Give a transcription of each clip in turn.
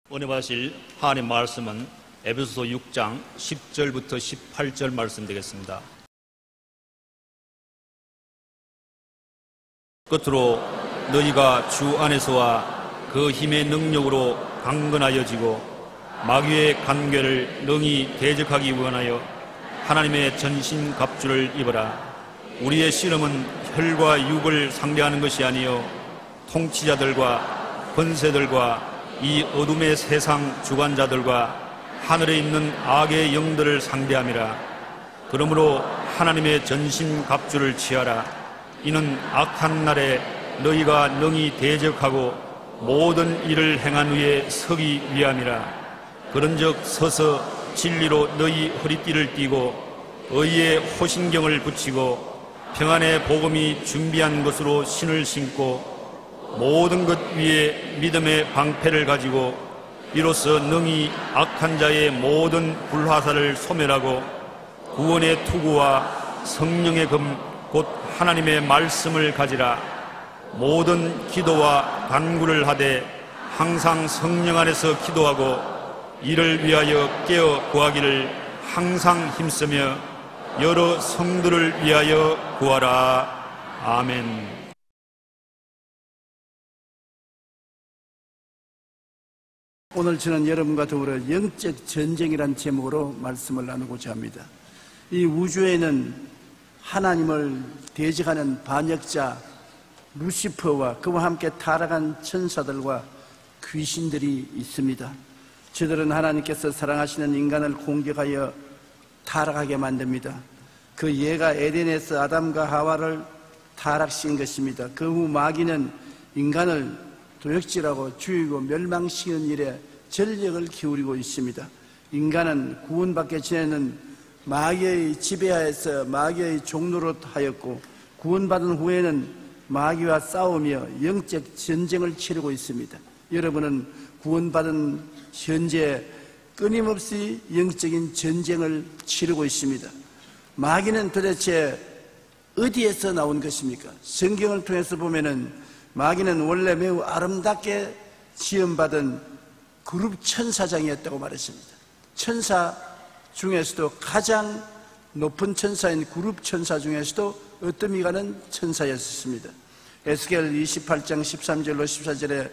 오늘 받으실 하나님 말씀은 에베소서 6장 10절부터 18절 말씀 되겠습니다. 끝으로 너희가 주 안에서와 그 힘의 능력으로 강건하여지고 마귀의 간궤를 능히 대적하기 원하여 하나님의 전신 갑주를 입어라. 우리의 씨름은 혈과 육을 상대하는 것이 아니요 통치자들과 권세들과 이 어둠의 세상 주관자들과 하늘에 있는 악의 영들을 상대함이라. 그러므로 하나님의 전신 갑주를 취하라. 이는 악한 날에 너희가 능히 대적하고 모든 일을 행한 후에 서기 위함이라. 그런즉 서서 진리로 너희 허리띠를 띠고 의의 호신경을 붙이고 평안의 복음이 준비한 것으로 신을 신고 모든 것 위에 믿음의 방패를 가지고 이로써 능히 악한 자의 모든 불화살을 소멸하고 구원의 투구와 성령의 금 곧 하나님의 말씀을 가지라. 모든 기도와 간구를 하되 항상 성령 안에서 기도하고 이를 위하여 깨어 구하기를 항상 힘쓰며 여러 성도를 위하여 구하라. 아멘. 오늘 저는 여러분과 더불어 영적 전쟁이란 제목으로 말씀을 나누고자 합니다. 이 우주에는 하나님을 대적하는 반역자 루시퍼와 그와 함께 타락한 천사들과 귀신들이 있습니다. 저들은 하나님께서 사랑하시는 인간을 공격하여 타락하게 만듭니다. 그 예가 에덴에서 아담과 하와를 타락시킨 것입니다. 그 후 마귀는 인간을 도역질하고 죽이고 멸망시키는 일에 전력을 기울이고 있습니다. 인간은 구원받게 전에는 마귀의 지배하에서 마귀의 종노릇 하였고 구원받은 후에는 마귀와 싸우며 영적 전쟁을 치르고 있습니다. 여러분은 구원받은 현재 끊임없이 영적인 전쟁을 치르고 있습니다. 마귀는 도대체 어디에서 나온 것입니까? 성경을 통해서 보면은 마귀는 원래 매우 아름답게 지음받은 그룹 천사장이었다고 말했습니다. 천사 중에서도 가장 높은 천사인 그룹 천사 중에서도 으뜸이 가는 천사였습니다. 에스겔 28장 13절로 14절에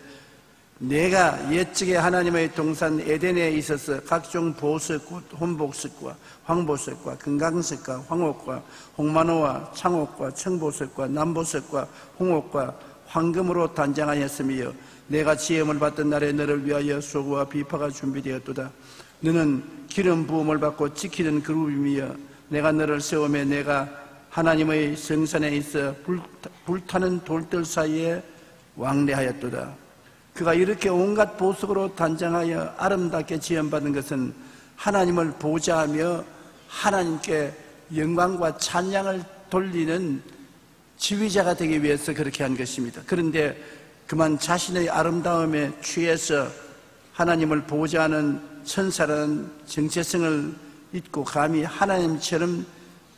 내가 옛적에 하나님의 동산 에덴에 있어서 각종 보석꽃, 혼복색과 황보색과 금강색과 황옥과 홍만호와 창옥과 청보색과 남보색과 홍옥과 황금으로 단장하였으며 내가 지음을 받던 날에 너를 위하여 소구와 비파가 준비되었도다. 너는 기름 부음을 받고 지키는 그룹이며 내가 너를 세우며 내가 하나님의 성산에 있어 불타는 돌들 사이에 왕래하였도다. 그가 이렇게 온갖 보석으로 단장하여 아름답게 지음받은 것은 하나님을 보좌하며 하나님께 영광과 찬양을 돌리는 지휘자가 되기 위해서 그렇게 한 것입니다. 그런데 그만 자신의 아름다움에 취해서 하나님을 보좌하는 천사라는 정체성을 잊고 감히 하나님처럼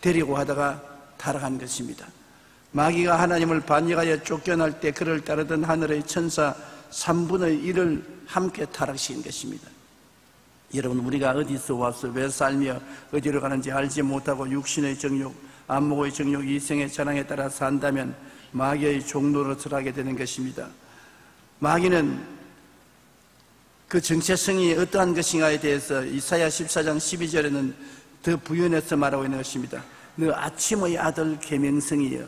되려고 하다가 타락한 것입니다. 마귀가 하나님을 반역하여 쫓겨날 때 그를 따르던 하늘의 천사 3분의 1을 함께 타락시킨 것입니다. 여러분, 우리가 어디서 와서 왜 살며 어디로 가는지 알지 못하고 육신의 정욕, 안목의 정욕, 이생의 자랑에 따라 산다면 마귀의 종노릇을 하게 되는 것입니다. 마귀는 그 정체성이 어떠한 것인가에 대해서 이사야 14장 12절에는 더 부연해서 말하고 있는 것입니다. 너 아침의 아들 계명성이여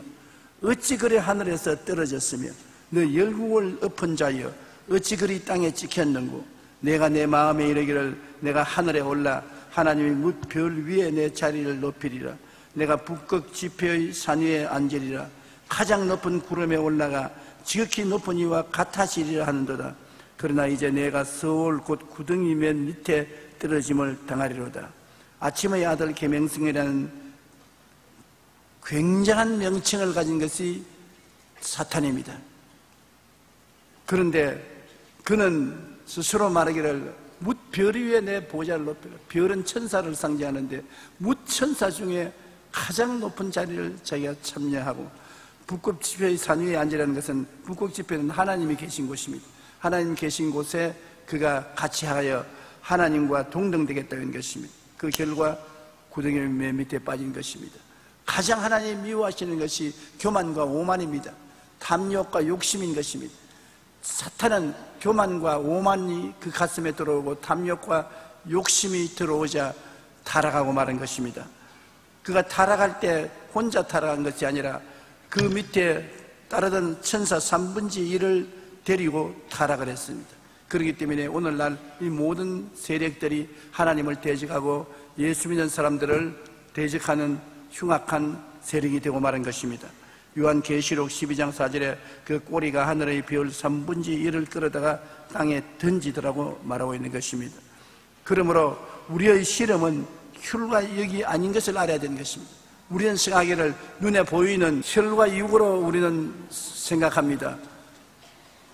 어찌 그리 하늘에서 떨어졌으며 너 열국을 엎은 자여 어찌 그리 땅에 찍혔는고 내가 내 마음에 이르기를 내가 하늘에 올라 하나님의 뭇 별 위에 내 자리를 높이리라. 내가 북극 지표의 산 위에 앉으리라. 가장 높은 구름에 올라가 지극히 높은 이와 같아지리라 하는도다. 그러나 이제 내가 서울 곧 구덩이 맨 밑에 떨어짐을 당하리로다. 아침의 아들 계명성이라는 굉장한 명칭을 가진 것이 사탄입니다. 그런데 그는 스스로 말하기를 뭇 별 위에 내 보좌를 높이라. 별은 천사를 상징하는데 뭇 천사 중에 가장 높은 자리를 자기가 참여하고 북극 지폐의 산 위에 앉으라는 것은 북극 지폐는 하나님이 계신 곳입니다. 하나님 계신 곳에 그가 같이 하여 하나님과 동등되겠다는 것입니다. 그 결과 구덩이 밑에 빠진 것입니다. 가장 하나님 미워하시는 것이 교만과 오만입니다. 탐욕과 욕심인 것입니다. 사탄은 교만과 오만이 그 가슴에 들어오고 탐욕과 욕심이 들어오자 타락하고 마는 것입니다. 그가 타락할 때 혼자 타락한 것이 아니라 그 밑에 따르던 천사 3분의 1을 데리고 타락을 했습니다. 그렇기 때문에 오늘날 이 모든 세력들이 하나님을 대적하고 예수 믿는 사람들을 대적하는 흉악한 세력이 되고 마는 것입니다. 요한계시록 12장 4절에 그 꼬리가 하늘의 별 3분의 1을 끌어다가 땅에 던지더라고 말하고 있는 것입니다. 그러므로 우리의 실험은 혈과 육이 아닌 것을 알아야 되는 것입니다. 우리는 생각하기를 눈에 보이는 혈과 육으로 우리는 생각합니다.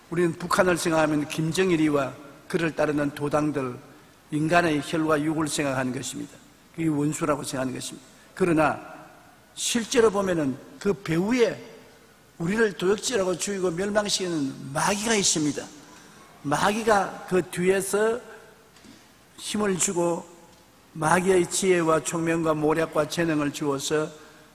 우리는 북한을 생각하면 김정일이와 그를 따르는 도당들, 인간의 혈과 육을 생각하는 것입니다. 그게 원수라고 생각하는 것입니다. 그러나 실제로 보면은 그 배후에 우리를 도적질하고 죽이고 멸망시키는 마귀가 있습니다. 마귀가 그 뒤에서 힘을 주고 마귀의 지혜와 총명과 모략과 재능을 주어서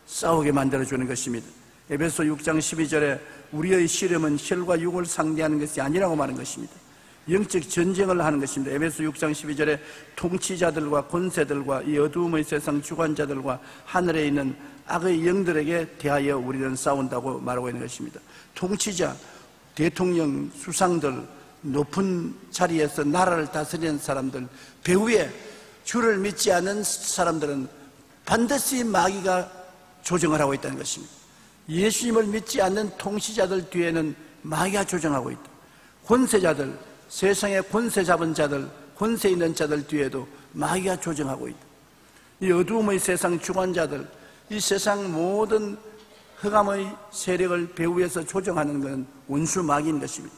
싸우게 만들어주는 것입니다. 에베소 6장 12절에 우리의 씨름은 혈과 육을 상대하는 것이 아니라고 말하는 것입니다. 영적 전쟁을 하는 것입니다. 에베소 6장 12절에 통치자들과 권세들과 이 어두움의 세상 주관자들과 하늘에 있는 악의 영들에게 대하여 우리는 싸운다고 말하고 있는 것입니다. 통치자, 대통령, 수상들, 높은 자리에서 나라를 다스리는 사람들, 배후에 주를 믿지 않는 사람들은 반드시 마귀가 조정을 하고 있다는 것입니다. 예수님을 믿지 않는 통치자들 뒤에는 마귀가 조정하고 있다. 권세자들, 세상의 권세 잡은 자들, 권세 있는 자들 뒤에도 마귀가 조정하고 있다. 이 어두움의 세상 주관자들, 이 세상 모든 흑암의 세력을 배후에서 조정하는 것은 원수 마귀인 것입니다.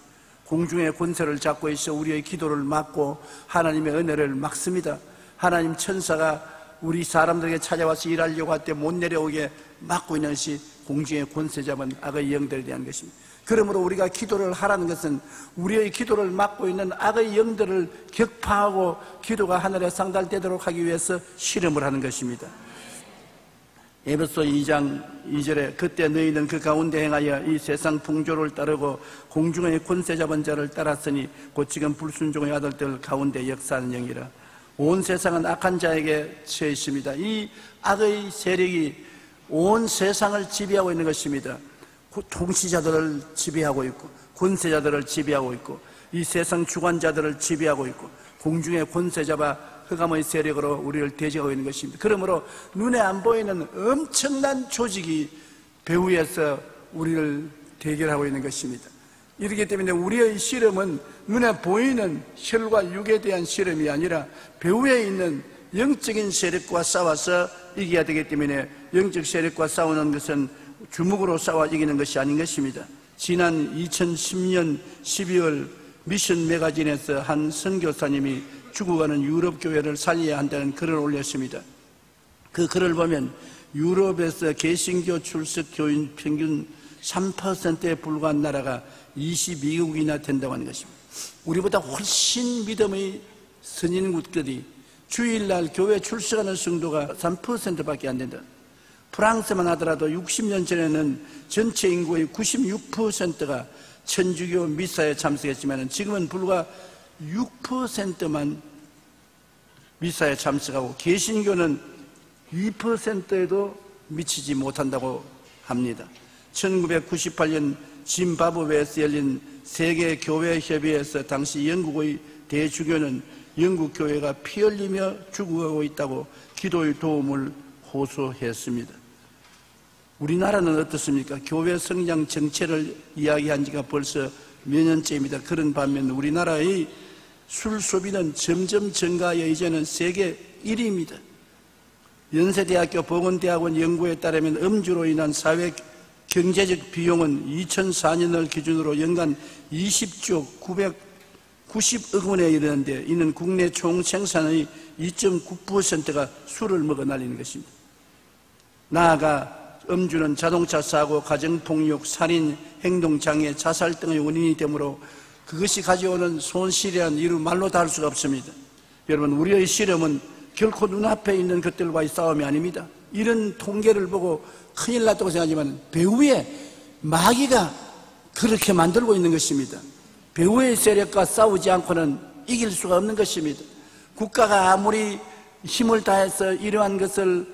공중의 권세를 잡고 있어 우리의 기도를 막고 하나님의 은혜를 막습니다. 하나님 천사가 우리 사람들에게 찾아와서 일하려고 할 때 못 내려오게 막고 있는 것이 공중의 권세 잡은 악의 영들에 대한 것입니다. 그러므로 우리가 기도를 하라는 것은 우리의 기도를 막고 있는 악의 영들을 격파하고 기도가 하늘에 상달되도록 하기 위해서 실험을 하는 것입니다. 에베소 2장 2절에 그때 너희는 그 가운데 행하여 이 세상 풍조를 따르고 공중의 권세 잡은 자를 따랐으니 곧 지금 불순종의 아들들 가운데 역사하는 영이라. 온 세상은 악한 자에게 처해 있습니다. 이 악의 세력이 온 세상을 지배하고 있는 것입니다. 통치자들을 지배하고 있고 권세자들을 지배하고 있고 이 세상 주관자들을 지배하고 있고 공중의 권세 잡아 흑암의 세력으로 우리를 대적하고 있는 것입니다. 그러므로 눈에 안 보이는 엄청난 조직이 배후에서 우리를 대결하고 있는 것입니다. 이렇기 때문에 우리의 실험은 눈에 보이는 혈과 육에 대한 실험이 아니라 배후에 있는 영적인 세력과 싸워서 이겨야 되기 때문에 영적 세력과 싸우는 것은 주먹으로 싸워 이기는 것이 아닌 것입니다. 지난 2010년 12월 미션 매거진에서 한 선교사님이 죽어가는 유럽 교회를 살려야 한다는 글을 올렸습니다. 그 글을 보면 유럽에서 개신교 출석 교인 평균 3%에 불과한 나라가 22개국이나 된다고 하는 것입니다. 우리보다 훨씬 믿음의 선진국들이 주일날 교회 출석하는 성도가 3%밖에 안 된다. 프랑스만 하더라도 60년 전에는 전체 인구의 96%가 천주교 미사에 참석했지만 지금은 불과 6%만 미사에 참석하고 개신교는 2%에도 미치지 못한다고 합니다. 1998년 짐바브웨에서 열린 세계교회협의회에서 당시 영국의 대주교는 영국 교회가 피 흘리며 죽어가고 있다고 기도의 도움을 호소했습니다. 우리나라는 어떻습니까? 교회 성장 정체를 이야기한 지가 벌써 몇 년째입니다. 그런 반면 우리나라의 술 소비는 점점 증가하여 이제는 세계 1위입니다. 연세대학교 보건대학원 연구에 따르면 음주로 인한 사회 경제적 비용은 2004년을 기준으로 연간 20조 990억 원에 이르는데 이는 국내 총 생산의 2.9%가 술을 먹어 날리는 것입니다. 나아가 음주는 자동차 사고, 가정폭력, 살인, 행동장애, 자살 등의 원인이 되므로 그것이 가져오는 손실이란 이루 말로 다 할 수가 없습니다. 여러분, 우리의 실험은 결코 눈앞에 있는 것들과의 싸움이 아닙니다. 이런 통계를 보고 큰일 났다고 생각하지만 배후에 마귀가 그렇게 만들고 있는 것입니다. 배후의 세력과 싸우지 않고는 이길 수가 없는 것입니다. 국가가 아무리 힘을 다해서 이러한 것을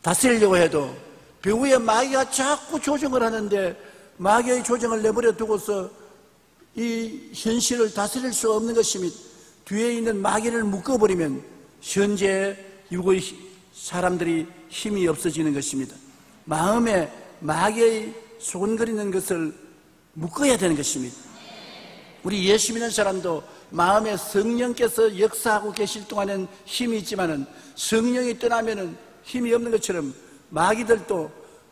다스리려고 해도 배후에 마귀가 자꾸 조정을 하는데 마귀의 조정을 내버려 두고서 이 현실을 다스릴 수 없는 것입니다. 뒤에 있는 마귀를 묶어버리면 현재 유고의 사람들이 힘이 없어지는 것입니다. 마음에 마귀의 소곤거리는 것을 묶어야 되는 것입니다. 우리 예수 믿는 사람도 마음에 성령께서 역사하고 계실 동안은 힘이 있지만은 성령이 떠나면은 힘이 없는 것처럼 마귀들도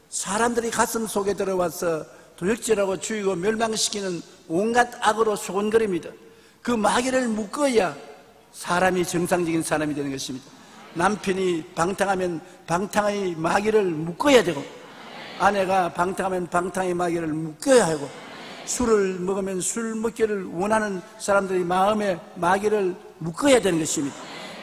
사람들이 가슴 속에 들어와서 도적질하고 죽이고 멸망시키는 온갖 악으로 소곤거립니다. 그 마귀를 묶어야 사람이 정상적인 사람이 되는 것입니다. 남편이 방탕하면 방탕의 마귀를 묶어야 되고, 아내가 방탕하면 방탕의 마귀를 묶어야 하고, 술을 먹으면 술 먹기를 원하는 사람들이 마음에 마귀를 묶어야 되는 것입니다.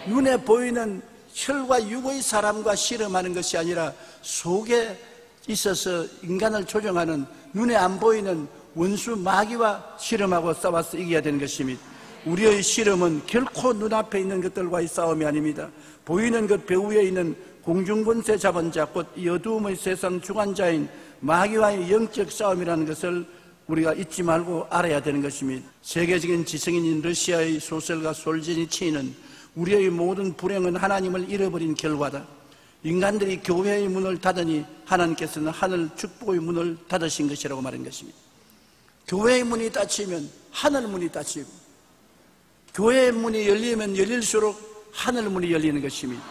눈에 보이는 혈과 육의 사람과 실험하는 것이 아니라 속에 있어서 인간을 조종하는 눈에 안 보이는 원수 마귀와 실험하고 싸워서 이겨야 되는 것입니다. 우리의 실험은 결코 눈앞에 있는 것들과의 싸움이 아닙니다. 보이는 것 배후에 있는 공중권세 잡은 자, 곧 이 어두움의 세상 주관자인 마귀와의 영적 싸움이라는 것을 우리가 잊지 말고 알아야 되는 것입니다. 세계적인 지성인인 러시아의 소설가 솔제니치는 우리의 모든 불행은 하나님을 잃어버린 결과다. 인간들이 교회의 문을 닫으니 하나님께서는 하늘 축복의 문을 닫으신 것이라고 말한 것입니다. 교회의 문이 닫히면 하늘 문이 닫히고, 교회의 문이 열리면 열릴수록 하늘 문이 열리는 것입니다.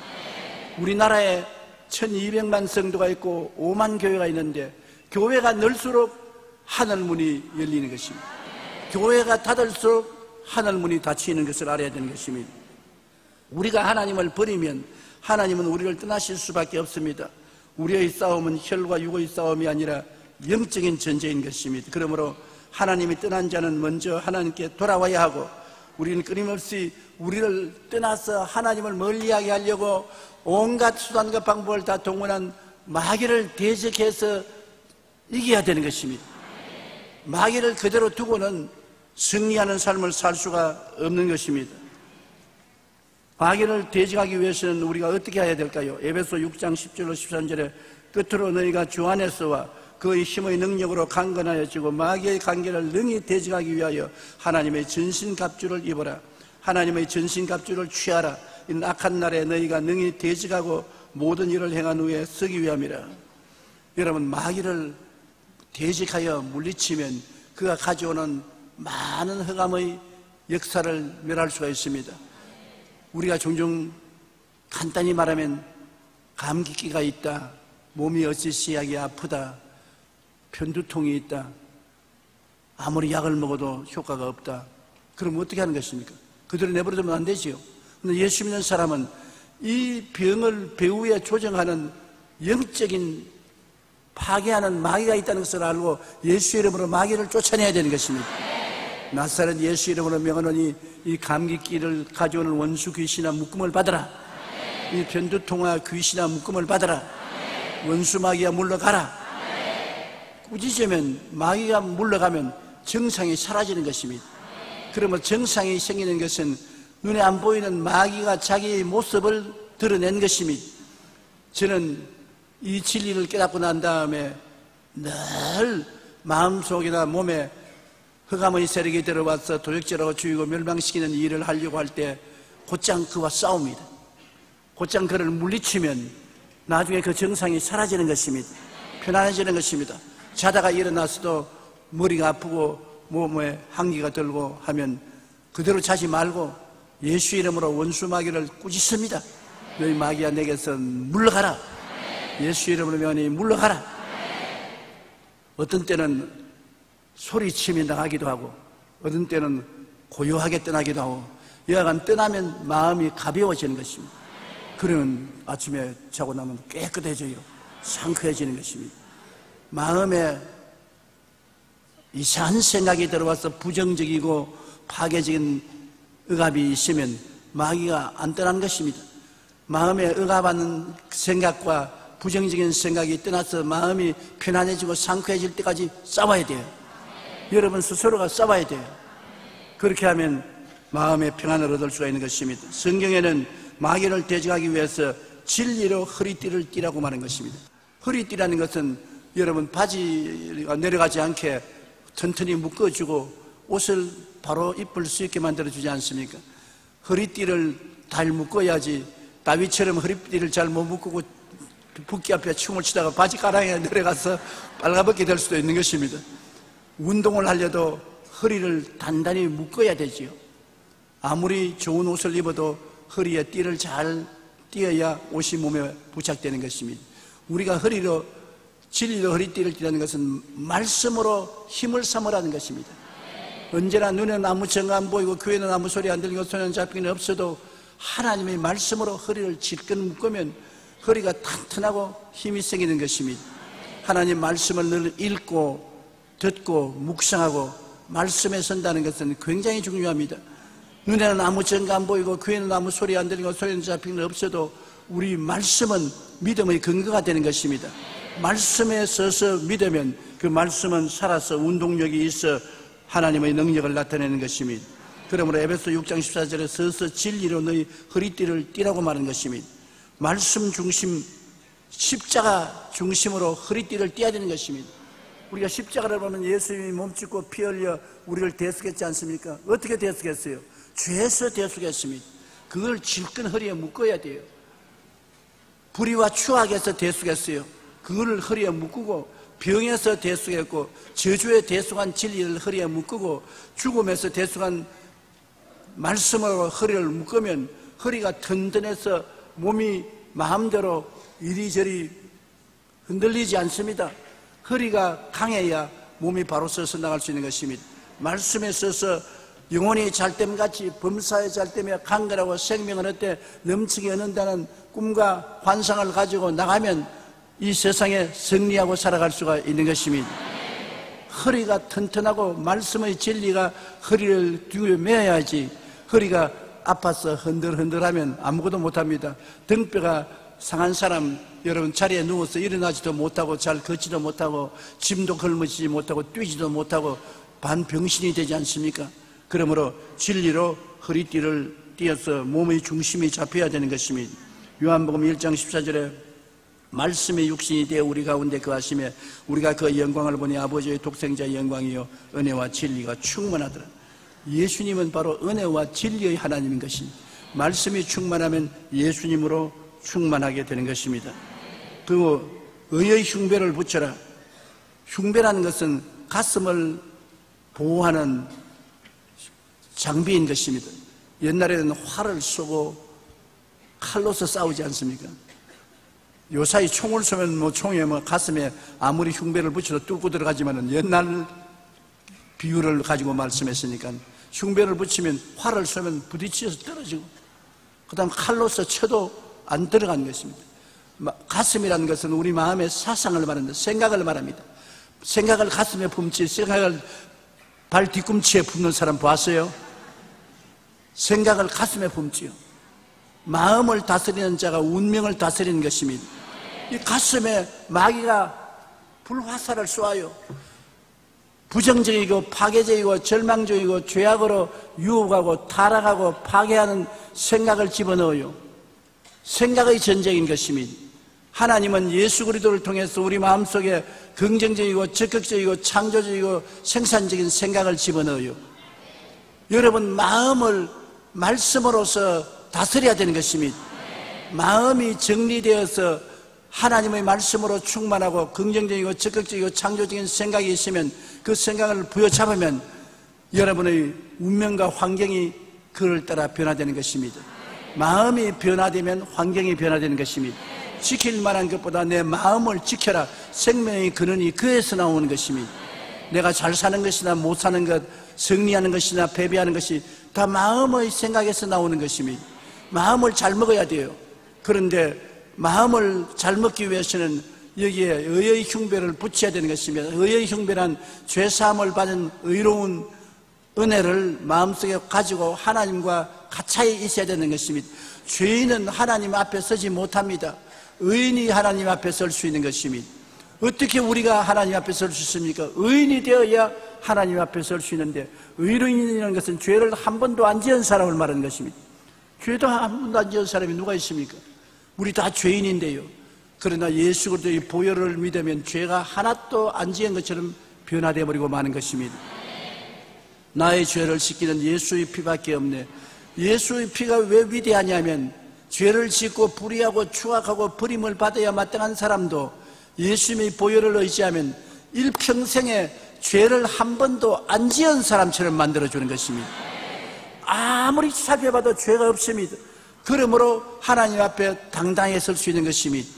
우리나라에 1200만 성도가 있고 5만 교회가 있는데 교회가 넓수록 하늘 문이 열리는 것입니다. 교회가 닫을수록 하늘 문이 닫히는 것을 알아야 되는 것입니다. 우리가 하나님을 버리면 하나님은 우리를 떠나실 수밖에 없습니다. 우리의 싸움은 혈과 육의 싸움이 아니라 영적인 전쟁인 것입니다. 그러므로 하나님이 떠난 자는 먼저 하나님께 돌아와야 하고, 우리는 끊임없이 우리를 떠나서 하나님을 멀리하게 하려고 온갖 수단과 방법을 다 동원한 마귀를 대적해서 이겨야 되는 것입니다. 마귀를 그대로 두고는 승리하는 삶을 살 수가 없는 것입니다. 마귀를 대적하기 위해서는 우리가 어떻게 해야 될까요? 에베소 6장 10절로 13절에 끝으로 너희가 주 안에서와 그의 힘의 능력으로 강건하여지고 마귀의 관계를 능히 대적하기 위하여 하나님의 전신갑주를 입어라. 하나님의 전신갑주를 취하라. 이 악한 날에 너희가 능히 대적하고 모든 일을 행한 후에 서기 위함이라. 여러분, 마귀를 대적하여 물리치면 그가 가져오는 많은 흑암의 역사를 멸할 수가 있습니다. 우리가 종종 간단히 말하면 감기기가 있다, 몸이 어찌시하게 아프다, 편두통이 있다, 아무리 약을 먹어도 효과가 없다. 그럼 어떻게 하는 것입니까? 그대로 내버려두면 안 되지요. 그런데 예수 믿는 사람은 이 병을 배후에 조정하는 영적인 파괴하는 마귀가 있다는 것을 알고 예수 이름으로 마귀를 쫓아내야 되는 것입니다. 나사렛 예수 이름으로 명하노니 이 감기기를 가져오는 원수 귀신아 묶음을 받아라. 이 편두통아 귀신아 묶음을 받아라. 원수 마귀가 물러가라. 꾸짖으면 마귀가 물러가면 정상이 사라지는 것입니다. 그러면 정상이 생기는 것은 눈에 안 보이는 마귀가 자기의 모습을 드러낸 것입니다. 저는 이 진리를 깨닫고 난 다음에 늘 마음속이나 몸에 흑암의 세력이 들어와서 도적질하고 죽이고 멸망시키는 일을 하려고 할 때 곧장 그와 싸웁니다. 곧장 그를 물리치면 나중에 그 정상이 사라지는 것입니다. 편안해지는 것입니다. 자다가 일어나서도 머리가 아프고 몸에 한기가 들고 하면 그대로 자지 말고 예수 이름으로 원수 마귀를 꾸짖습니다. 너희 마귀야 내게서 물러가라. 예수 이름으로 명하니 물러가라. 어떤 때는 소리치며 나가기도 하고 어떤 때는 고요하게 떠나기도 하고, 여하간 떠나면 마음이 가벼워지는 것입니다. 그러면 아침에 자고 나면 깨끗해져요. 상쾌해지는 것입니다. 마음에 이상한 생각이 들어와서 부정적이고 파괴적인 억압이 있으면 마귀가 안 떠나는 것입니다. 마음에 억압하는 생각과 부정적인 생각이 떠나서 마음이 편안해지고 상쾌해질 때까지 싸워야 돼요. 여러분 스스로가 싸워야 돼요. 그렇게 하면 마음의 평안을 얻을 수가 있는 것입니다. 성경에는 마귀를 대적하기 위해서 진리로 허리띠를 띠라고 말하는 것입니다. 허리띠라는 것은 여러분 바지가 내려가지 않게 튼튼히 묶어주고 옷을 바로 입을 수 있게 만들어주지 않습니까? 허리띠를 잘 묶어야지 다윗처럼 허리띠를 잘 못 묶고 붓기 앞에 춤을 추다가 바지 가랑이에 내려가서 빨가벗게 될 수도 있는 것입니다. 운동을 하려도 허리를 단단히 묶어야 되지요. 아무리 좋은 옷을 입어도 허리에 띠를 잘 띄어야 옷이 몸에 부착되는 것입니다. 우리가 진리로 허리띠를 띠라는 것은 말씀으로 힘을 삼으라는 것입니다. 언제나 눈에는 아무 증거 안 보이고 귀에는 아무 소리 안 들리고 손에는 잡히는 없어도 하나님의 말씀으로 허리를 질끈 묶으면 허리가 튼튼하고 힘이 생기는 것입니다. 하나님 말씀을 늘 읽고 듣고 묵상하고 말씀에 선다는 것은 굉장히 중요합니다. 눈에는 아무 증거 안 보이고 귀에는 아무 소리 안 들리고 손에는 잡히는 없어도 우리 말씀은 믿음의 근거가 되는 것입니다. 말씀에 서서 믿으면 그 말씀은 살아서 운동력이 있어 하나님의 능력을 나타내는 것입니다. 그러므로 에베소 6장 14절에 서서 진리로 너희 허리띠를 띠라고 말하는 것입니다. 말씀 중심, 십자가 중심으로 허리띠를 띠어야 되는 것입니다. 우리가 십자가를 보면 예수님이 몸짓고 피 흘려 우리를 대속했지 않습니까? 어떻게 대속했어요? 죄에서 대속했습니다. 그걸 질끈 허리에 묶어야 돼요. 불의와 추악에서 대속했어요. 그거를 허리에 묶고, 병에서 대속했고, 저주에 대속한 진리를 허리에 묶고, 죽음에서 대속한 말씀으로 허리를 묶으면 허리가 튼튼해서 몸이 마음대로 이리저리 흔들리지 않습니다. 허리가 강해야 몸이 바로 서서 나갈 수 있는 것입니다. 말씀에 서서 영혼이 잘됨같이 범사에 잘되며 강건하고 생명을 얻되 넘치게 얻는다는 꿈과 환상을 가지고 나가면 이 세상에 승리하고 살아갈 수가 있는 것입니다. 허리가 튼튼하고 말씀의 진리가 허리를 뒤로 메어야지 허리가 아파서 흔들흔들하면 아무것도 못합니다. 등뼈가 상한 사람 여러분 자리에 누워서 일어나지도 못하고 잘 걷지도 못하고 짐도 걸머지지 못하고 뛰지도 못하고 반병신이 되지 않습니까? 그러므로 진리로 허리띠를 띄어서 몸의 중심이 잡혀야 되는 것입니다. 요한복음 1장 14절에 말씀의 육신이 되어 우리 가운데 거하시며 우리가 그 영광을 보니 아버지의 독생자의 영광이요 은혜와 진리가 충만하더라. 예수님은 바로 은혜와 진리의 하나님인 것입니다. 말씀이 충만하면 예수님으로 충만하게 되는 것입니다. 그리고 의의 흉배를 붙여라. 흉배라는 것은 가슴을 보호하는 장비인 것입니다. 옛날에는 활을 쏘고 칼로서 싸우지 않습니까? 요사이 총을 쏘면 총에 가슴에 아무리 흉배를 붙여도 뚫고 들어가지만은 옛날 비유를 가지고 말씀했으니까 흉배를 붙이면 활을 쏘면 부딪혀서 떨어지고 그 다음 칼로서 쳐도 안 들어가는 것입니다. 가슴이라는 것은 우리 마음의 사상을 말합니다. 생각을 말합니다. 생각을 가슴에 품지 생각을 발 뒤꿈치에 품는 사람 봤어요? 생각을 가슴에 품지요. 마음을 다스리는 자가 운명을 다스리는 것입니다. 이 가슴에 마귀가 불화살을 쏘아요. 부정적이고 파괴적이고 절망적이고 죄악으로 유혹하고 타락하고 파괴하는 생각을 집어넣어요. 생각의 전쟁인 것입니다. 하나님은 예수 그리스도를 통해서 우리 마음속에 긍정적이고 적극적이고 창조적이고 생산적인 생각을 집어넣어요. 여러분 마음을 말씀으로서 다스려야 되는 것입니다. 마음이 정리되어서 하나님의 말씀으로 충만하고 긍정적이고 적극적이고 창조적인 생각이 있으면 그 생각을 부여잡으면 여러분의 운명과 환경이 그를 따라 변화되는 것입니다. 마음이 변화되면 환경이 변화되는 것입니다. 지킬 만한 것보다 내 마음을 지켜라. 생명의 근원이 그에서 나오는 것입니다. 내가 잘 사는 것이나 못 사는 것, 승리하는 것이나 패배하는 것이 다 마음의 생각에서 나오는 것입니다. 마음을 잘 먹어야 돼요. 그런데 마음을 잘 먹기 위해서는 여기에 의의 흉배를 붙여야 되는 것입니다. 의의 흉배란 죄사함을 받은 의로운 은혜를 마음속에 가지고 하나님과 가차에 있어야 되는 것입니다. 죄인은 하나님 앞에 서지 못합니다. 의인이 하나님 앞에 설 수 있는 것입니다. 어떻게 우리가 하나님 앞에 설 수 있습니까? 의인이 되어야 하나님 앞에 설 수 있는데, 의인이라는 것은 죄를 한 번도 안 지은 사람을 말하는 것입니다. 죄도 한 번도 안 지은 사람이 누가 있습니까? 우리 다 죄인인데요. 그러나 예수 그리스도의 보혈을 믿으면 죄가 하나도 안 지은 것처럼 변화되어 버리고 마는 것입니다. 나의 죄를 씻기는 예수의 피밖에 없네. 예수의 피가 왜 위대하냐면, 죄를 짓고 불의하고 추악하고 버림을 받아야 마땅한 사람도 예수님의 보혈을 의지하면 일평생에 죄를 한 번도 안 지은 사람처럼 만들어주는 것입니다. 아무리 살펴봐도 죄가 없습니다. 그러므로 하나님 앞에 당당히 설 수 있는 것입니다.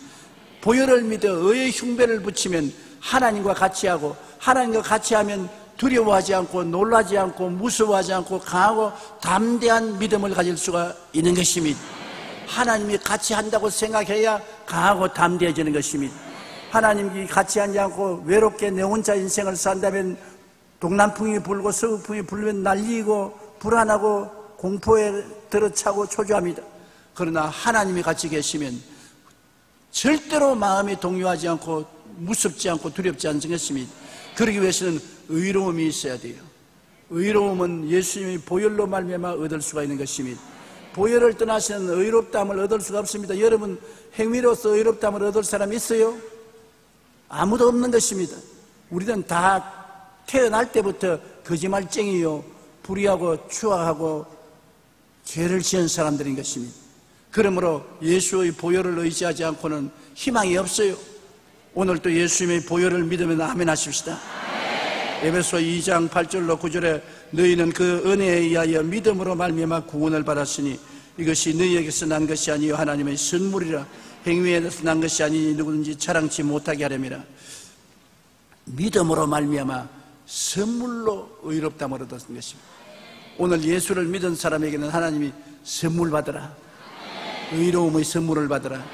보혈을 믿어 의의 흉배를 붙이면 하나님과 같이 하고, 하나님과 같이 하면 두려워하지 않고 놀라지 않고 무서워하지 않고 강하고 담대한 믿음을 가질 수가 있는 것입니다. 하나님이 같이 한다고 생각해야 강하고 담대해지는 것입니다. 하나님이 같이 하지 않고 외롭게 내 혼자 인생을 산다면 동남풍이 불고 서북풍이 불면 날리고 불안하고 공포에 들어차고 초조합니다. 그러나 하나님이 같이 계시면 절대로 마음이 동요하지 않고 무섭지 않고 두렵지 않은 것입니다. 그러기 위해서는 의로움이 있어야 돼요. 의로움은 예수님의 보혈로 말미암아 얻을 수가 있는 것입니다. 보혈을 떠나시는 의롭다함을 얻을 수가 없습니다. 여러분, 행위로서 의롭다함을 얻을 사람 있어요? 아무도 없는 것입니다. 우리는 다 태어날 때부터 거짓말쟁이요, 불의하고 추악하고 죄를 지은 사람들인 것입니다. 그러므로 예수의 보혈을 의지하지 않고는 희망이 없어요. 오늘 또 예수님의 보혈을 믿으면 아멘 하십시다. 에베소 2장 8절로 9절에 너희는 그 은혜에 의하여 믿음으로 말미암아 구원을 받았으니 이것이 너희에게서 난 것이 아니요 하나님의 선물이라. 행위에서 난 것이 아니니 누구든지 자랑치 못하게 하려니라. 믿음으로 말미암아 선물로 의롭다함을 얻었던 것입니다. 오늘 예수를 믿은 사람에게는 하나님이 선물 받으라, 의로움의 선물을 받으라.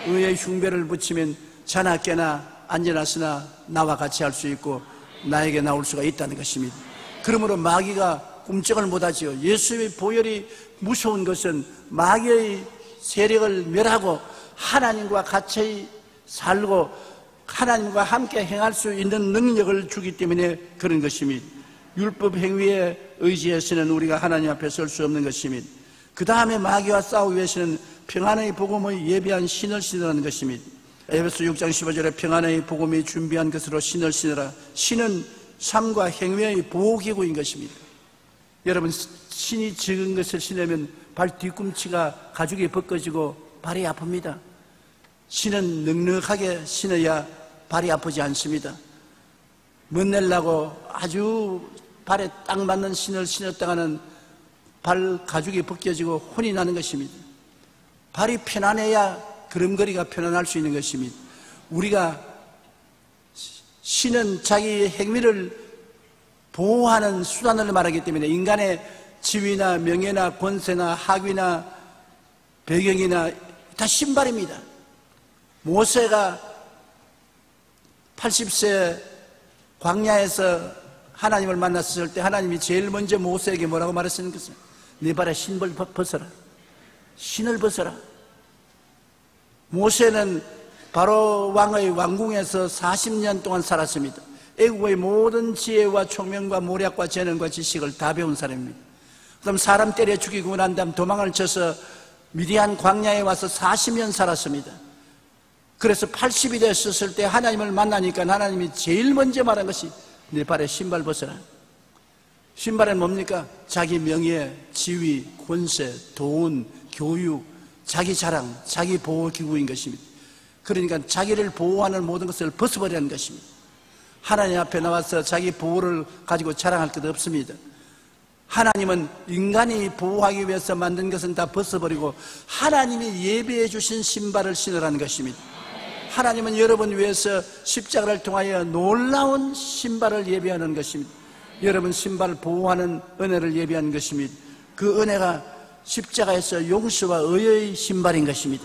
의의 흉배를 붙이면 자나 깨나 앉아나 서나 나와 같이 할 수 있고 나에게 나올 수가 있다는 것입니다. 그러므로 마귀가 꿈쩍을 못하지요. 예수의 보혈이 무서운 것은 마귀의 세력을 멸하고 하나님과 같이 살고 하나님과 함께 행할 수 있는 능력을 주기 때문에 그런 것입니다. 율법 행위에 의지해서는 우리가 하나님 앞에 설 수 없는 것입니다. 그 다음에 마귀와 싸우기 위해서는 평안의 복음의 예비한 신을 신으라는 것입니다. 에베소 6장 15절에 평안의 복음이 준비한 것으로 신을 신으라. 신은 삶과 행위의 보호기구인 것입니다. 여러분, 신이 적은 것을 신으면 발 뒤꿈치가 가죽이 벗겨지고 발이 아픕니다. 신은 넉넉하게 신어야 발이 아프지 않습니다. 멋내려고 아주 발에 딱 맞는 신을 신었다가는 발 가죽이 벗겨지고 혼이 나는 것입니다. 발이 편안해야 걸음걸이가 편안할 수 있는 것입니다. 우리가 신은 자기 행위를 보호하는 수단을 말하기 때문에 인간의 지위나 명예나 권세나 학위나 배경이나 다 신발입니다. 모세가 80세 광야에서 하나님을 만났을 때 하나님이 제일 먼저 모세에게 뭐라고 말했습니까? 네 발에 신발 벗어라. 신을 벗어라. 모세는 바로 왕의 왕궁에서 40년 동안 살았습니다. 애국의 모든 지혜와 총명과 모략과 재능과 지식을 다 배운 사람입니다. 그다음 사람 때려 죽이고 난 다음 도망을 쳐서 미디안 광야에 와서 40년 살았습니다. 그래서 80이 됐었을 때 하나님을 만나니까 하나님이 제일 먼저 말한 것이 내 발에 신발 벗어라. 신발은 뭡니까? 자기 명예, 지위, 권세, 돈, 교육, 자기 자랑, 자기 보호기구인 것입니다. 그러니까 자기를 보호하는 모든 것을 벗어버리는 것입니다. 하나님 앞에 나와서 자기 보호를 가지고 자랑할 것 없습니다. 하나님은 인간이 보호하기 위해서 만든 것은 다 벗어버리고 하나님이 예배해 주신 신발을 신으라는 것입니다. 하나님은 여러분 위해서 십자가를 통하여 놀라운 신발을 예배하는 것입니다. 여러분 신발을 보호하는 은혜를 예배하는 것입니다. 그 은혜가 십자가에서 용서와 의의 신발인 것입니다.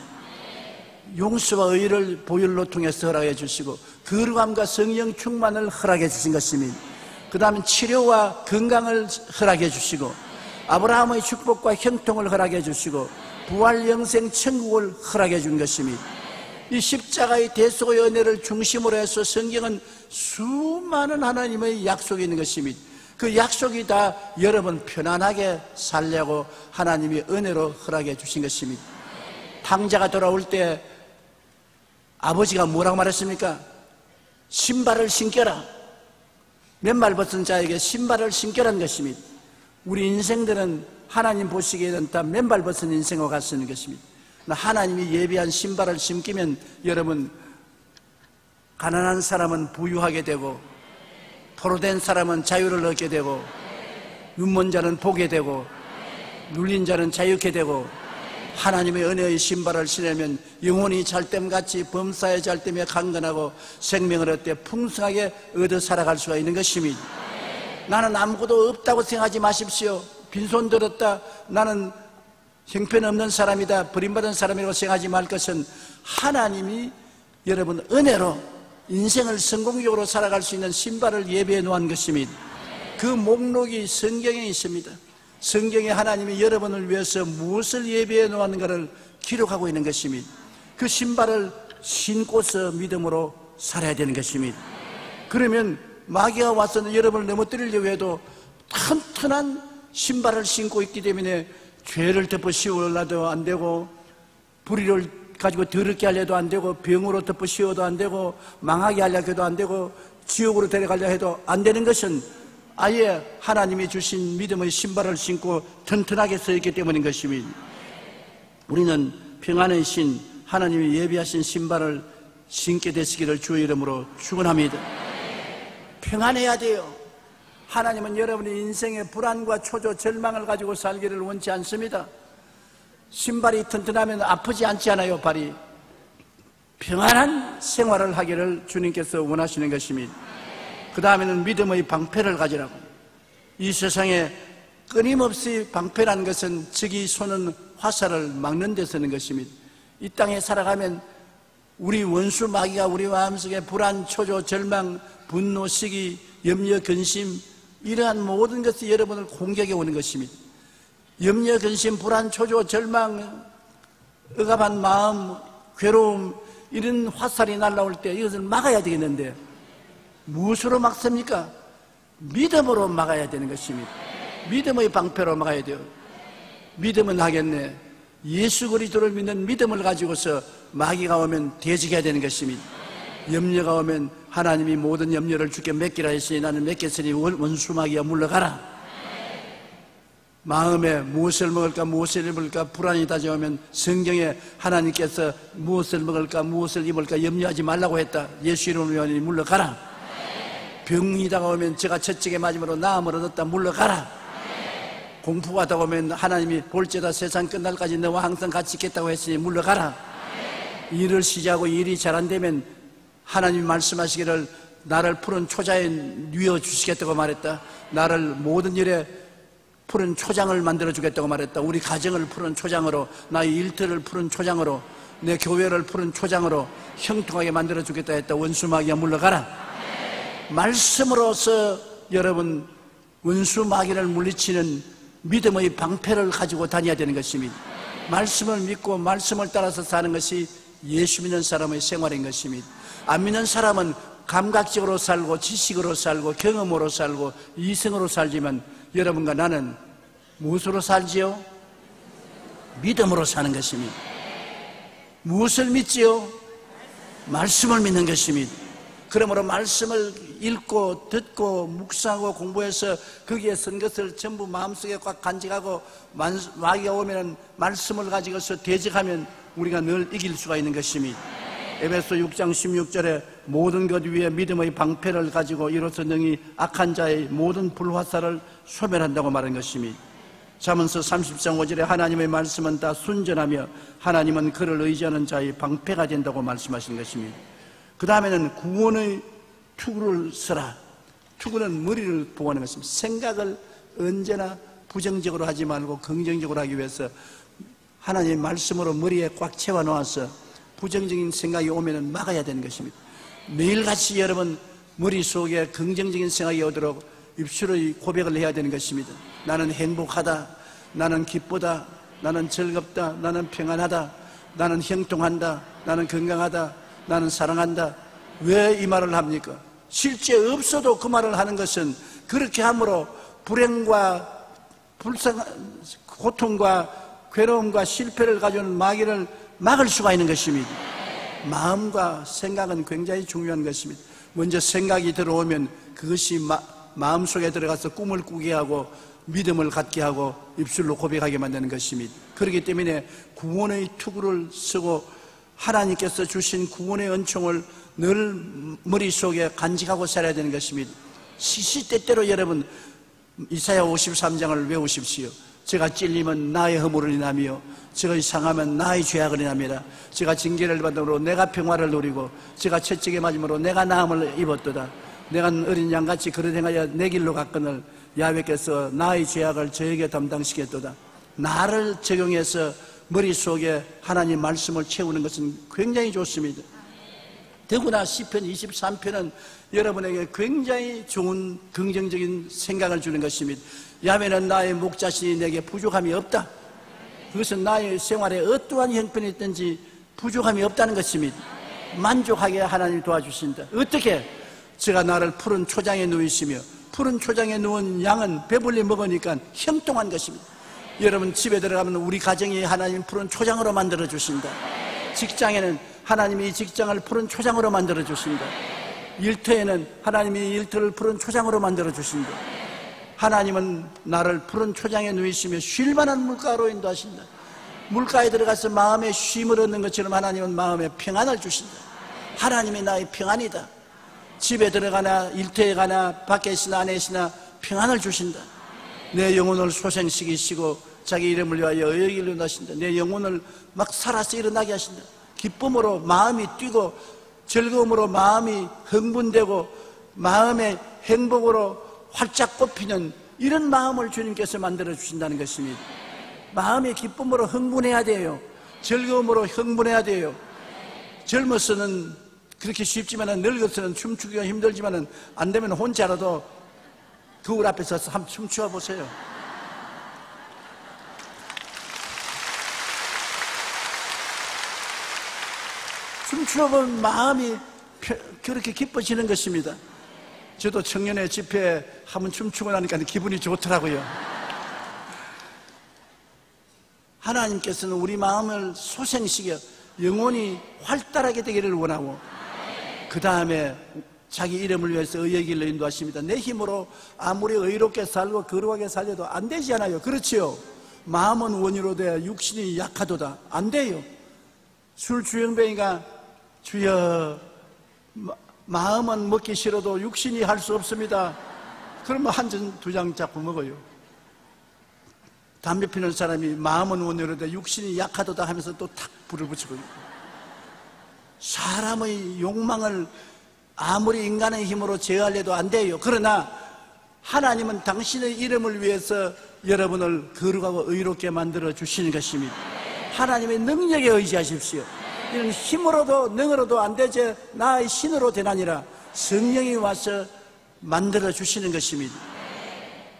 용서와 의를 보혈로 통해서 허락해 주시고 거룩함과 성령 충만을 허락해 주신 것입니다. 그 다음에 치료와 건강을 허락해 주시고 아브라함의 축복과 형통을 허락해 주시고 부활 영생 천국을 허락해 준 것입니다. 이 십자가의 대속의 은혜를 중심으로 해서 성경은 수많은 하나님의 약속이 있는 것입니다. 그 약속이 다 여러분 편안하게 살려고 하나님이 은혜로 허락해 주신 것입니다. 탕자가 돌아올 때 아버지가 뭐라고 말했습니까? 신발을 신겨라. 맨발 벗은 자에게 신발을 신겨라는 것입니다. 우리 인생들은 하나님 보시기에는 다 맨발 벗은 인생과 같은 것입니다. 하나님이 예비한 신발을 신기면 여러분 가난한 사람은 부유하게 되고 포로된 사람은 자유를 얻게 되고 눈먼 자는 보게 되고 눌린 자는 자유케 되고 하나님의 은혜의 신발을 신으면 영혼이 잘됨같이 범사의 잘됨에 강건하고 생명을 얻되 풍성하게 얻어 살아갈 수가 있는 것입니다. 나는 아무것도 없다고 생각하지 마십시오. 빈손 들었다, 나는 형편없는 사람이다, 버림받은 사람이라고 생각하지 말 것은 하나님이 여러분 은혜로 인생을 성공적으로 살아갈 수 있는 신발을 예비해 놓은 것입니다. 그 목록이 성경에 있습니다. 성경에 하나님이 여러분을 위해서 무엇을 예비해 놓았는가를 기록하고 있는 것입니다. 그 신발을 신고서 믿음으로 살아야 되는 것입니다. 그러면 마귀가 와서 여러분을 넘어뜨리려고 해도 튼튼한 신발을 신고 있기 때문에 죄를 덮어 씌우려도 안 되고 불의를 가지고 더럽게 하려도 안 되고 병으로 덮어 씌워도 안 되고 망하게 하려고 해도 안 되고 지옥으로 데려가려 해도 안 되는 것은 아예 하나님이 주신 믿음의 신발을 신고 튼튼하게 서 있기 때문인 것입니다. 우리는 평안의 신 하나님이 예비하신 신발을 신게 되시기를 주의 이름으로 축원합니다. 평안해야 돼요. 하나님은 여러분의 인생의 불안과 초조, 절망을 가지고 살기를 원치 않습니다. 신발이 튼튼하면 아프지 않지 않아요, 발이. 평안한 생활을 하기를 주님께서 원하시는 것입니다. 그 다음에는 믿음의 방패를 가지라고. 이 세상에 끊임없이 방패라는 것은 적이 쏘는 화살을 막는 데 쓰는 것입니다. 이 땅에 살아가면 우리 원수 마귀가 우리 마음속에 불안, 초조, 절망, 분노, 시기, 염려, 근심 이러한 모든 것이 여러분을 공격해 오는 것입니다. 염려, 근심, 불안, 초조, 절망, 억압한 마음, 괴로움 이런 화살이 날아올 때 이것을 막아야 되겠는데 무엇으로 막습니까? 믿음으로 막아야 되는 것입니다. 믿음의 방패로 막아야 돼요. 믿음은 하겠네. 예수 그리스도를 믿는 믿음을 가지고서 마귀가 오면 대적해야 되는 것입니다. 염려가 오면 하나님이 모든 염려를 주께 맡기라 했으니 나는 맡겼으니 원수 마귀야 물러가라. 마음에 무엇을 먹을까 무엇을 입을까 불안이 다가오면 성경에 하나님께서 무엇을 먹을까 무엇을 입을까 염려하지 말라고 했다. 예수 이름으로 물러가라. 병이 다가오면 제가 채찍에 맞음으로 나음을 얻었다 물러가라. 공부가 다가오면 하나님이 볼지어다 세상 끝날까지 너와 항상 같이 있겠다고 했으니 물러가라. 일을 시작하고 일이 잘 안 되면 하나님이 말씀하시기를 나를 푸른 초자에 뉘어 주시겠다고 말했다. 나를 모든 일에 푸른 초장을 만들어 주겠다고 말했다. 우리 가정을 푸른 초장으로, 나의 일터를 푸른 초장으로, 내 교회를 푸른 초장으로 형통하게 만들어 주겠다 했다. 원수 마귀야 물러가라. 말씀으로서 여러분 원수 마귀를 물리치는 믿음의 방패를 가지고 다녀야 되는 것입니다. 말씀을 믿고 말씀을 따라서 사는 것이 예수 믿는 사람의 생활인 것입니다. 안 믿는 사람은 감각적으로 살고 지식으로 살고 경험으로 살고 이성으로 살지만 여러분과 나는 무엇으로 살지요? 믿음으로 사는 것입니다. 무엇을 믿지요? 말씀을 믿는 것입니다. 그러므로 말씀을 읽고 듣고 묵상하고 공부해서 거기에 쓴 것을 전부 마음속에 꽉 간직하고 마귀가 오면 말씀을 가지고서 대적하면 우리가 늘 이길 수가 있는 것입니다. 에베소 6장 16절에 모든 것 위에 믿음의 방패를 가지고 이로써 능히 악한 자의 모든 불화살을 소멸한다고 말한 것입니다. 잠언서 30장 5절에 하나님의 말씀은 다 순전하며 하나님은 그를 의지하는 자의 방패가 된다고 말씀하신 것입니다. 그 다음에는 구원의 투구를 써라. 투구는 머리를 보호하는 것입니다. 생각을 언제나 부정적으로 하지 말고 긍정적으로 하기 위해서 하나님의 말씀으로 머리에 꽉 채워 놓아서 부정적인 생각이 오면은 막아야 되는 것입니다. 매일같이 여러분 머릿속에 긍정적인 생각이 오도록 입술로 고백을 해야 되는 것입니다. 나는 행복하다, 나는 기쁘다, 나는 즐겁다, 나는 평안하다, 나는 형통한다, 나는 건강하다, 나는 사랑한다. 왜 이 말을 합니까? 실제 없어도 그 말을 하는 것은 그렇게 함으로 불행과 고통과 괴로움과 실패를 가져오는 마귀를 막을 수가 있는 것입니다. 마음과 생각은 굉장히 중요한 것입니다. 먼저 생각이 들어오면 그것이 마음속에 들어가서 꿈을 꾸게 하고 믿음을 갖게 하고 입술로 고백하게 만드는 것입니다. 그렇기 때문에 구원의 투구를 쓰고 하나님께서 주신 구원의 은총을 늘 머릿속에 간직하고 살아야 되는 것입니다. 시시때때로 여러분 이사야 53장을 외우십시오. 제가 찔리면 나의 허물을 인하며 제가 상하면 나의 죄악을 인함이라. 제가 징계를 받음으로 내가 평화를 누리고 제가 채찍에 맞음으로 내가 나음을 입었도다. 내가 어린 양같이 그릇 행하여 내 길로 갔거늘 야훼께서 나의 죄악을 저에게 담당시켰도다. 나를 적용해서 머릿속에 하나님 말씀을 채우는 것은 굉장히 좋습니다. 더구나 시편 23편은 여러분에게 굉장히 좋은 긍정적인 생각을 주는 것입니다. 야훼는 나의 목자시니 내게 부족함이 없다. 그것은 나의 생활에 어떠한 형편이 있든지 부족함이 없다는 것입니다. 만족하게 하나님이 도와주신다. 어떻게? 제가 나를 푸른 초장에 누이시며 푸른 초장에 누운 양은 배불리 먹으니까 형통한 것입니다. 여러분 집에 들어가면 우리 가정이 하나님 푸른 초장으로 만들어 주신다. 직장에는 하나님이 이 직장을 푸른 초장으로 만들어 주신다. 일터에는 하나님이 일터를 푸른 초장으로 만들어 주신다. 하나님은 나를 푸른 초장에 누이시며 쉴 만한 물가로 인도하신다. 물가에 들어가서 마음의 쉼을 얻는 것처럼 하나님은 마음에 평안을 주신다. 하나님이 나의 평안이다. 집에 들어가나 일터에 가나 밖에 있으나 안에 있으나 평안을 주신다. 내 영혼을 소생시키시고 자기 이름을 위하여 의를 인도하신다. 내 영혼을 막 살아서 일어나게 하신다. 기쁨으로 마음이 뛰고 즐거움으로 마음이 흥분되고 마음의 행복으로 활짝 꽃피는 이런 마음을 주님께서 만들어 주신다는 것입니다. 마음의 기쁨으로 흥분해야 돼요. 즐거움으로 흥분해야 돼요. 젊어서는 그렇게 쉽지만은 늙어서는 춤추기가 힘들지만은 안 되면 혼자라도 거울 앞에 서서 한번 춤추어 보세요. 춤추어 보면 마음이 그렇게 기뻐지는 것입니다. 저도 청년의 집회에 한번 춤추고 나니까 기분이 좋더라고요. 하나님께서는 우리 마음을 소생시켜 영혼이 활달하게 되기를 원하고 그 다음에 자기 이름을 위해서 의의 길로 인도하십니다. 내 힘으로 아무리 의롭게 살고 거룩하게 살려도 안 되지 않아요. 그렇지요? 마음은 원유로 돼 육신이 약하도다. 안 돼요. 술 주영뱅이가 주여 마음은 먹기 싫어도 육신이 할 수 없습니다. 그러면 한 잔 두 장 자꾸 먹어요. 담배 피는 사람이 마음은 원유로 돼 육신이 약하도다 하면서 또 탁 불을 붙이고 있고, 사람의 욕망을 아무리 인간의 힘으로 제어하려도 안 돼요. 그러나 하나님은 당신의 이름을 위해서 여러분을 거룩하고 의롭게 만들어 주시는 것입니다. 하나님의 능력에 의지하십시오. 이런 힘으로도 능으로도 안 되지 나의 신으로 되나니라. 성령이 와서 만들어 주시는 것입니다.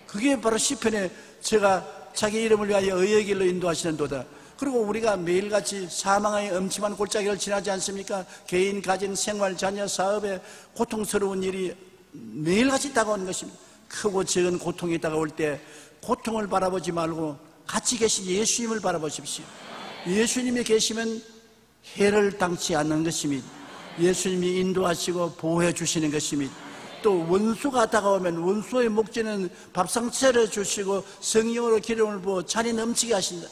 그게 바로 시편에 제가 자기 이름을 위하여 의의 길로 인도하시는 도다. 그리고 우리가 매일같이 사망의 엄침한 골짜기를 지나지 않습니까? 개인, 가정, 생활, 자녀, 사업에 고통스러운 일이 매일같이 다가오는 것입니다. 크고 적은 고통이 다가올 때 고통을 바라보지 말고 같이 계신 예수님을 바라보십시오. 예수님이 계시면 해를 당치 않는 것입니다. 예수님이 인도하시고 보호해 주시는 것입니다. 또 원수가 다가오면 원수의 목전에는 밥상 차려주시고 성령으로 기름을 부어 잔이 넘치게 하신다.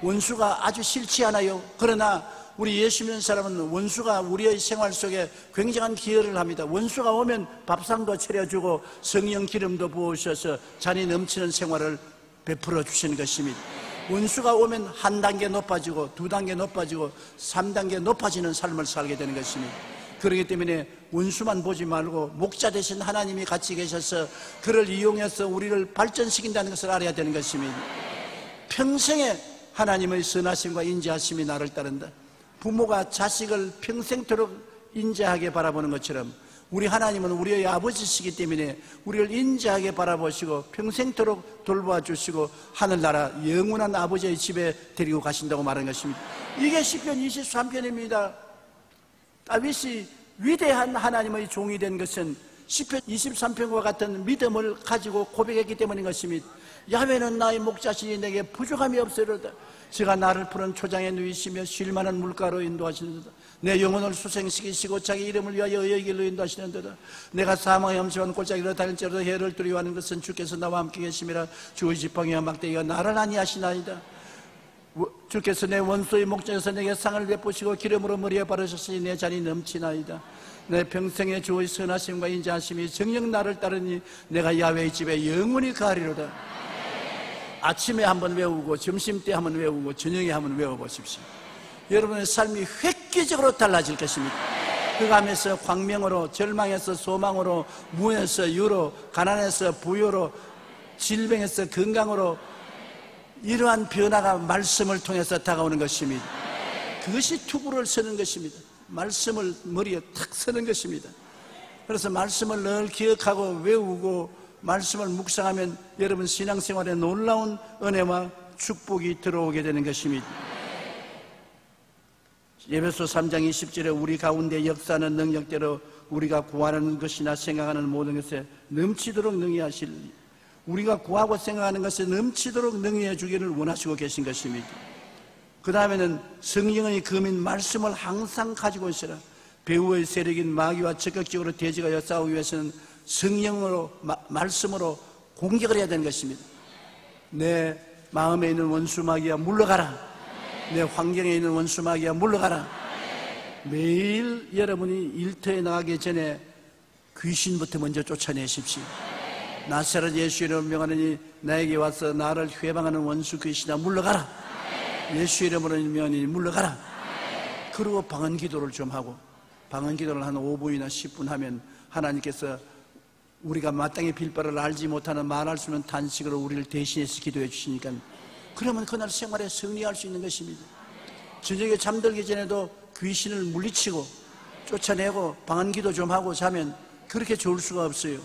원수가 아주 싫지 않아요. 그러나 우리 예수 믿는 사람은 원수가 우리의 생활 속에 굉장한 기여를 합니다. 원수가 오면 밥상도 차려주고 성령 기름도 부으셔서 잔이 넘치는 생활을 베풀어 주시는 것입니다. 원수가 오면 한 단계 높아지고 두 단계 높아지고 3단계 높아지는 삶을 살게 되는 것입니다. 그렇기 때문에 원수만 보지 말고 목자 되신 하나님이 같이 계셔서 그를 이용해서 우리를 발전시킨다는 것을 알아야 되는 것입니다. 평생에 하나님의 선하심과 인자하심이 나를 따른다. 부모가 자식을 평생토록 인자하게 바라보는 것처럼 우리 하나님은 우리의 아버지시기 때문에 우리를 인자하게 바라보시고 평생토록 돌보아 주시고 하늘나라 영원한 아버지의 집에 데리고 가신다고 말하는 것입니다. 이게 시편 23편입니다. 다윗이 위대한 하나님의 종이 된 것은 시편 23편과 같은 믿음을 가지고 고백했기 때문인 것입니다. 야훼는 나의 목자시니 내게 부족함이 없으리로다. 제가 나를 푸른 초장에 누이시며 쉴만한 물가로 인도하시는도다. 내 영혼을 수생시키시고 자기 이름을 위하여 의의 길로 인도하시는도다. 내가 사망의 엄청한 골짜기로 다닐지라도 해를 두려워하는 것은 주께서 나와 함께 계심이라. 주의 지팡이와 막대기가 나를 안위하시나이다. 주께서 내 원수의 목전에서 내게 상을 베푸시고 기름으로 머리에 바르셨으니 내 잔이 넘치나이다. 내 평생의 주의 선하심과 인자하심이 정녕 나를 따르니 내가 야훼의 집에 영원히 가리로다. 아침에 한번 외우고 점심때 한번 외우고 저녁에 한번 외워보십시오. 여러분의 삶이 획기적으로 달라질 것입니다. 그가면서 광명으로, 절망에서 소망으로, 무에서 유로, 가난에서 부유로, 질병에서 건강으로 이러한 변화가 말씀을 통해서 다가오는 것입니다. 그것이 투구를 서는 것입니다. 말씀을 머리에 탁 서는 것입니다. 그래서 말씀을 늘 기억하고 외우고 말씀을 묵상하면 여러분 신앙생활에 놀라운 은혜와 축복이 들어오게 되는 것입니다. 에베소 3장 20절에 우리 가운데 역사하는 능력대로 우리가 구하는 것이나 생각하는 모든 것에 넘치도록 능히 하실, 우리가 구하고 생각하는 것에 넘치도록 능히 해주기를 원하시고 계신 것입니다. 그 다음에는 성령의 검인 말씀을 항상 가지고 있으라. 배후의 세력인 마귀와 적극적으로 대적하여 싸우기 위해서는 성령으로, 말씀으로 공격을 해야 되는 것입니다. 내 마음에 있는 원수 마귀야 물러가라. 내 환경에 있는 원수 마귀야 물러가라. 매일 여러분이 일터에 나가기 전에 귀신부터 먼저 쫓아내십시오. 나사렛 예수 이름으로 명하노니 나에게 와서 나를 회방하는 원수 귀신아 물러가라. 예수 이름으로 명하노니 물러가라. 그리고 방언 기도를 좀 하고, 방언 기도를 한 5분이나 10분 하면 하나님께서 우리가 마땅히 빌 바를 알지 못하는 말할 수 없는 탄식으로 우리를 대신해서 기도해 주시니까 그러면 그날 생활에 승리할 수 있는 것입니다. 저녁에 잠들기 전에도 귀신을 물리치고 쫓아내고 방언 기도 좀 하고 자면 그렇게 좋을 수가 없어요.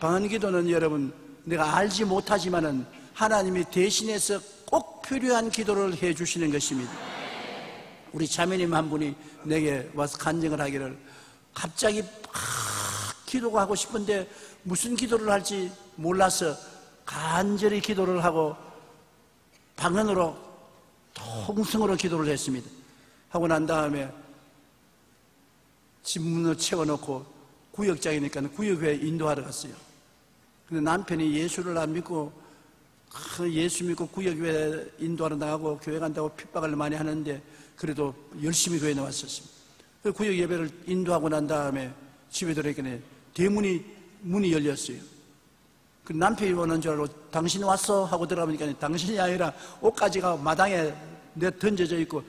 방언 기도는 여러분 내가 알지 못하지만은 하나님이 대신해서 꼭 필요한 기도를 해 주시는 것입니다. 우리 자매님 한 분이 내게 와서 간증을 하기를 갑자기 기도가 하고 싶은데 무슨 기도를 할지 몰라서 간절히 기도를 하고 방언으로 통성으로 기도를 했습니다. 하고 난 다음에 집문을 채워놓고 구역장이니까 구역회에 인도하러 갔어요. 근데 남편이 예수를 안 믿고 예수 믿고 구역교회 인도하러 나가고 교회 간다고 핍박을 많이 하는데 그래도 열심히 교회에 나왔었습니다. 구역 예배를 인도하고 난 다음에 집에 들어가니까 문이 열렸어요. 그 남편이 오는 줄 알고 당신 왔어? 하고 들어가니까 당신이 아니라 옷가지가 마당에 던져져 있고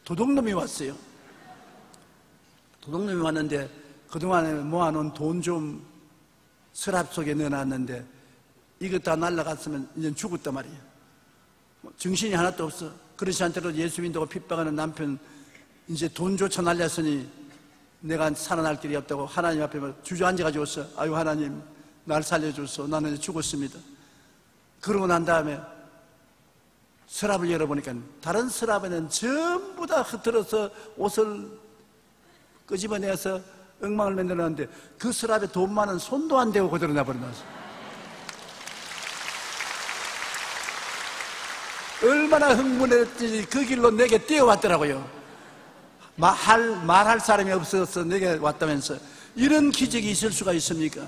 도둑놈이 왔어요. 도둑놈이 왔는데 그동안에 모아놓은 돈 좀 서랍 속에 넣어놨는데 이거 다 날라갔으면 이제 죽었단 말이에요. 정신이 하나도 없어. 그렇지 않더라도 예수 믿다고 핍박하는 남편 이제 돈조차 날렸으니 내가 살아날 길이 없다고 하나님 앞에 주저앉아가지고 있어. 아유 하나님 날 살려줬어. 나는 이제 죽었습니다. 그러고 난 다음에 서랍을 열어보니까 다른 서랍에는 전부 다 흐트러서 옷을 끄집어내서 엉망을 만들어놨는데 그 서랍에 돈만은 손도 안 대고 그대로 놔버려놨어. 얼마나 흥분했지. 그 길로 내게 뛰어왔더라고요. 말할 사람이 없어서 내게 왔다면서. 이런 기적이 있을 수가 있습니까?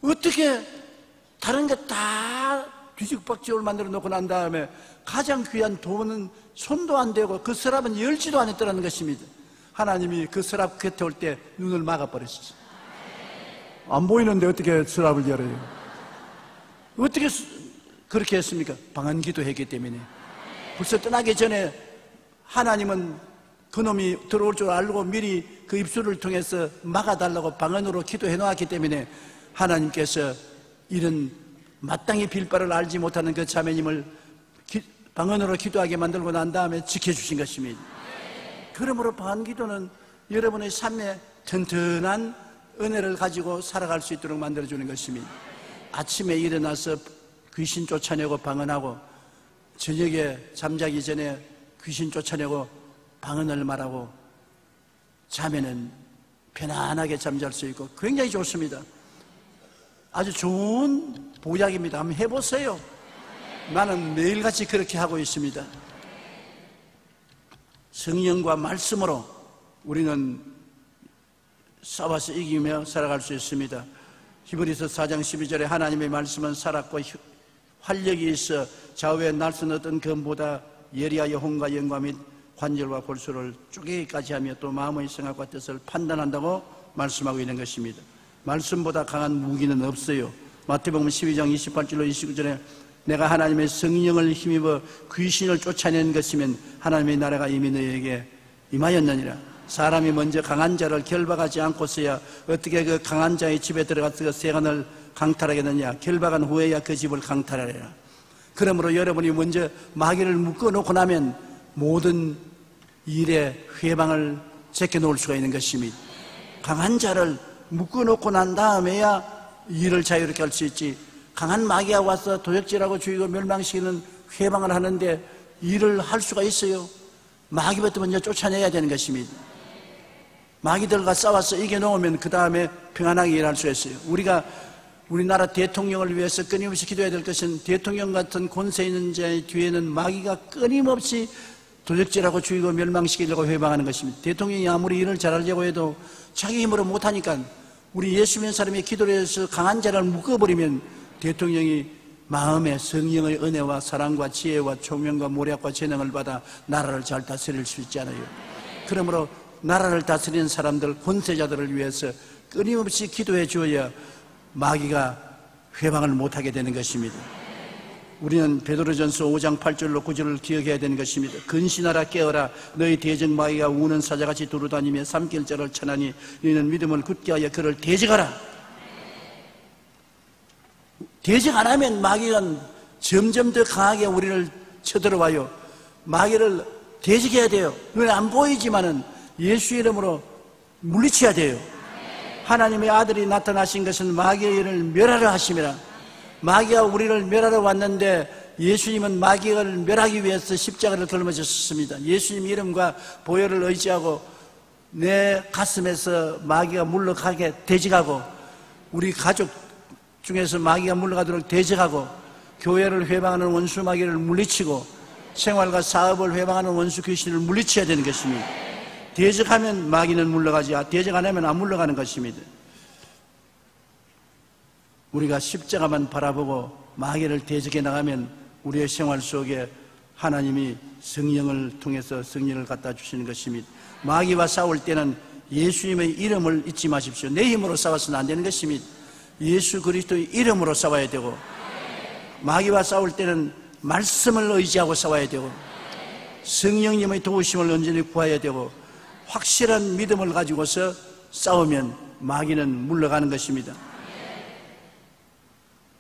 어떻게 다른 게 다 뒤죽박죽을 만들어 놓고 난 다음에 가장 귀한 돈은 손도 안 대고 그 서랍은 열지도 않았다는 것입니다. 하나님이 그 서랍 곁에 올 때 눈을 막아버렸어요. 안 보이는데 어떻게 서랍을 열어요? 어떻게 그렇게 했습니까? 방언 기도했기 때문에. 벌써 떠나기 전에 하나님은 그놈이 들어올 줄 알고 미리 그 입술을 통해서 막아달라고 방언으로 기도해 놓았기 때문에 하나님께서 이런 마땅히 빌 바를 알지 못하는 그 자매님을 방언으로 기도하게 만들고 난 다음에 지켜주신 것입니다. 그러므로 반기도는 여러분의 삶에 튼튼한 은혜를 가지고 살아갈 수 있도록 만들어주는 것입니다. 아침에 일어나서 귀신 쫓아내고 방언하고, 저녁에 잠자기 전에 귀신 쫓아내고 방언을 말하고, 자면은 편안하게 잠잘 수 있고 굉장히 좋습니다. 아주 좋은 보약입니다. 한번 해보세요. 나는 매일같이 그렇게 하고 있습니다. 성령과 말씀으로 우리는 싸워서 이기며 살아갈 수 있습니다. 히브리서 4장 12절에 하나님의 말씀은 살았고 활력이 있어 좌우에 날선 어떤 검보다 예리하여 혼과 영과 및 관절과 골수를 쪼개기까지 하며 또 마음의 생각과 뜻을 판단한다고 말씀하고 있는 것입니다. 말씀보다 강한 무기는 없어요. 마태복음 12장 28절로 29절에 내가 하나님의 성령을 힘입어 귀신을 쫓아낸 것이면 하나님의 나라가 이미 너희에게 임하였느니라. 사람이 먼저 강한 자를 결박하지 않고서야 어떻게 그 강한 자의 집에 들어가서 그 세간을 강탈하겠느냐. 결박한 후에야 그 집을 강탈하리라. 그러므로 여러분이 먼저 마귀를 묶어놓고 나면 모든 일에 회방을 제껴놓을 수가 있는 것입니다. 강한 자를 묶어놓고 난 다음에야 일을 자유롭게 할 수 있지. 강한 마귀가 와서 도적질하고 죽이고 멸망시키는 회방을 하는데 일을 할 수가 있어요? 마귀부터 먼저 쫓아내야 되는 것입니다. 마귀들과 싸워서 이겨놓으면 그 다음에 평안하게 일할 수 있어요. 우리나라 대통령을 위해서 끊임없이 기도해야 될 것은 대통령 같은 권세 있는 자의 뒤에는 마귀가 끊임없이 도적질하고 죽이고 멸망시키려고 회방하는 것입니다. 대통령이 아무리 일을 잘하려고 해도 자기 힘으로 못하니까 우리 예수 믿는 사람이 기도를 해서 강한 자를 묶어버리면 대통령이 마음에 성령의 은혜와 사랑과 지혜와 총명과 모략과 재능을 받아 나라를 잘 다스릴 수 있잖아요. 그러므로 나라를 다스리는 사람들, 권세자들을 위해서 끊임없이 기도해 주어야 마귀가 회방을 못하게 되는 것입니다. 우리는 베드로전서 5장 8절로 9절을 기억해야 되는 것입니다. 근신하라 깨어라 너희 대적 마귀가 우는 사자같이 두루다니며 삼킬 자를 쳐나니 너희는 믿음을 굳게 하여 그를 대적하라. 대적 안 하면 마귀가 점점 더 강하게 우리를 쳐들어와요. 마귀를 대적해야 돼요. 눈에 안 보이지만은 예수 이름으로 물리쳐야 돼요. 하나님의 아들이 나타나신 것은 마귀의 일을 멸하려 하심이라. 마귀가 우리를 멸하러 왔는데 예수님은 마귀를 멸하기 위해서 십자가를 걸머졌습니다. 예수님 이름과 보혈을 의지하고 내 가슴에서 마귀가 물러가게 대적하고, 우리 가족 중에서 마귀가 물러가도록 대적하고, 교회를 회방하는 원수 마귀를 물리치고 생활과 사업을 회방하는 원수 귀신을 물리쳐야 되는 것입니다. 대적하면 마귀는 물러가지, 대적 안 하면 안 물러가는 것입니다. 우리가 십자가만 바라보고 마귀를 대적해 나가면 우리의 생활 속에 하나님이 성령을 통해서 성령을 갖다 주시는 것입니다. 마귀와 싸울 때는 예수님의 이름을 잊지 마십시오. 내 힘으로 싸워서는 안 되는 것입니다. 예수 그리스도의 이름으로 싸워야 되고, 마귀와 싸울 때는 말씀을 의지하고 싸워야 되고, 성령님의 도우심을 온전히 구해야 되고, 확실한 믿음을 가지고서 싸우면 마귀는 물러가는 것입니다.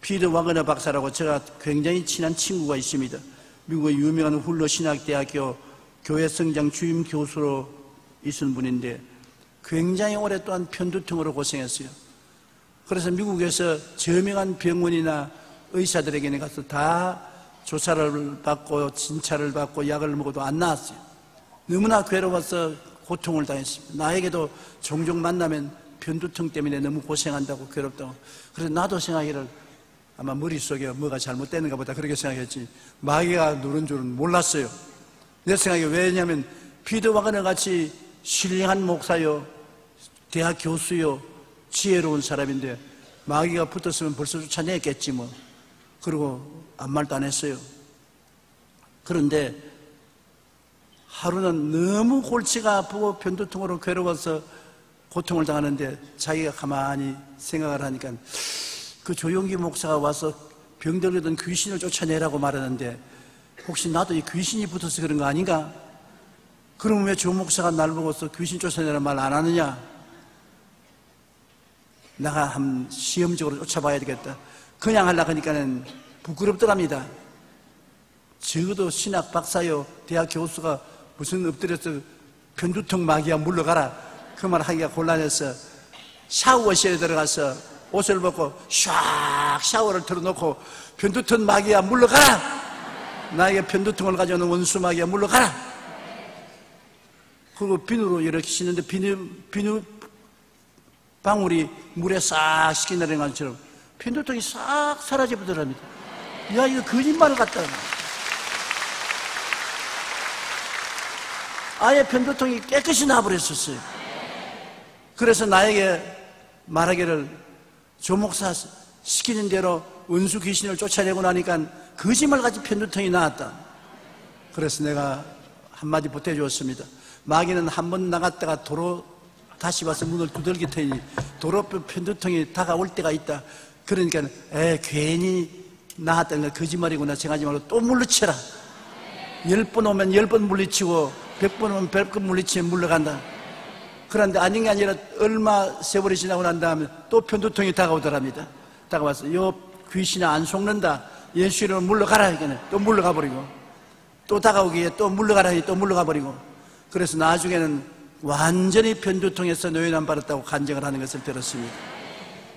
피터 와그너 박사라고 제가 굉장히 친한 친구가 있습니다. 미국의 유명한 훌러 신학대학교 교회 성장 주임 교수로 있은 분인데 굉장히 오랫동안 편두통으로 고생했어요. 그래서 미국에서 저명한 병원이나 의사들에게 가서 다 조사를 받고 진찰을 받고 약을 먹어도 안 나았어요. 너무나 괴로워서 고통을 당했습니다. 나에게도 종종 만나면 편두통 때문에 너무 고생한다고 괴롭다고. 그래서 나도 생각하기를 아마 머릿속에 뭐가 잘못되는가 보다 그렇게 생각했지 마귀가 누른 줄은 몰랐어요. 내 생각에 왜냐하면 피터 와그너 같이 신령한 목사요, 대학 교수요, 지혜로운 사람인데 마귀가 붙었으면 벌써 쫓아냈겠지 뭐. 그리고 아무 말도 안 했어요. 그런데 하루는 너무 골치가 아프고 편두통으로 괴로워서 고통을 당하는데 자기가 가만히 생각을 하니까 그 조용기 목사가 와서 병들던 귀신을 쫓아내라고 말하는데 혹시 나도 이 귀신이 붙어서 그런 거 아닌가? 그러면 왜 조 목사가 날 보고서 귀신 쫓아내라는 말 안 하느냐? 내가 한번 시험적으로 쫓아봐야 되겠다. 그냥 하려고 하니까는 부끄럽더랍니다. 적어도 신학 박사요, 대학 교수가 무슨 엎드려서 편두통 마귀야 물러가라. 그 말 하기가 곤란해서 샤워실에 들어가서 옷을 벗고 샥 샤워를 틀어놓고 편두통 마귀야 물러가라. 나에게 편두통을 가져오는 원수 마귀야 물러가라. 그리고 비누로 이렇게 씻는데 비누 방울이 물에 싹 씻기는 것처럼 편두통이 싹 사라져버립니다. 야, 이거 거짓말을 갖다. 아예 편두통이 깨끗이 나버렸었어요. 그래서 나에게 말하기를 조목사 시키는 대로 원수 귀신을 쫓아내고 나니까 거짓말같이 편두통이 나왔다. 그래서 내가 한마디 보태주었습니다. 마귀는 한 번 나갔다가 도로 다시 와서 문을 두들길 테니 도로 편두통이 다가올 때가 있다. 그러니까 괜히 나왔다는 건 거짓말이구나 생각하지 말고 또 물리쳐라. 10번 오면 10번 물리치고 100번 오면 100번 물리치면 물러간다. 그런데 아닌 게 아니라 얼마 세월이 지나고 난 다음에 또 편두통이 다가오더랍니다. 다가와서 요 귀신이 안 속는다. 예수 이름으로 물러가라 하니까 또 물러가 버리고 또 다가오기에 또 물러가라 하니 또 물러가 버리고 그래서 나중에는 완전히 편두통에서 노인함 받았다고 간증을 하는 것을 들었습니다.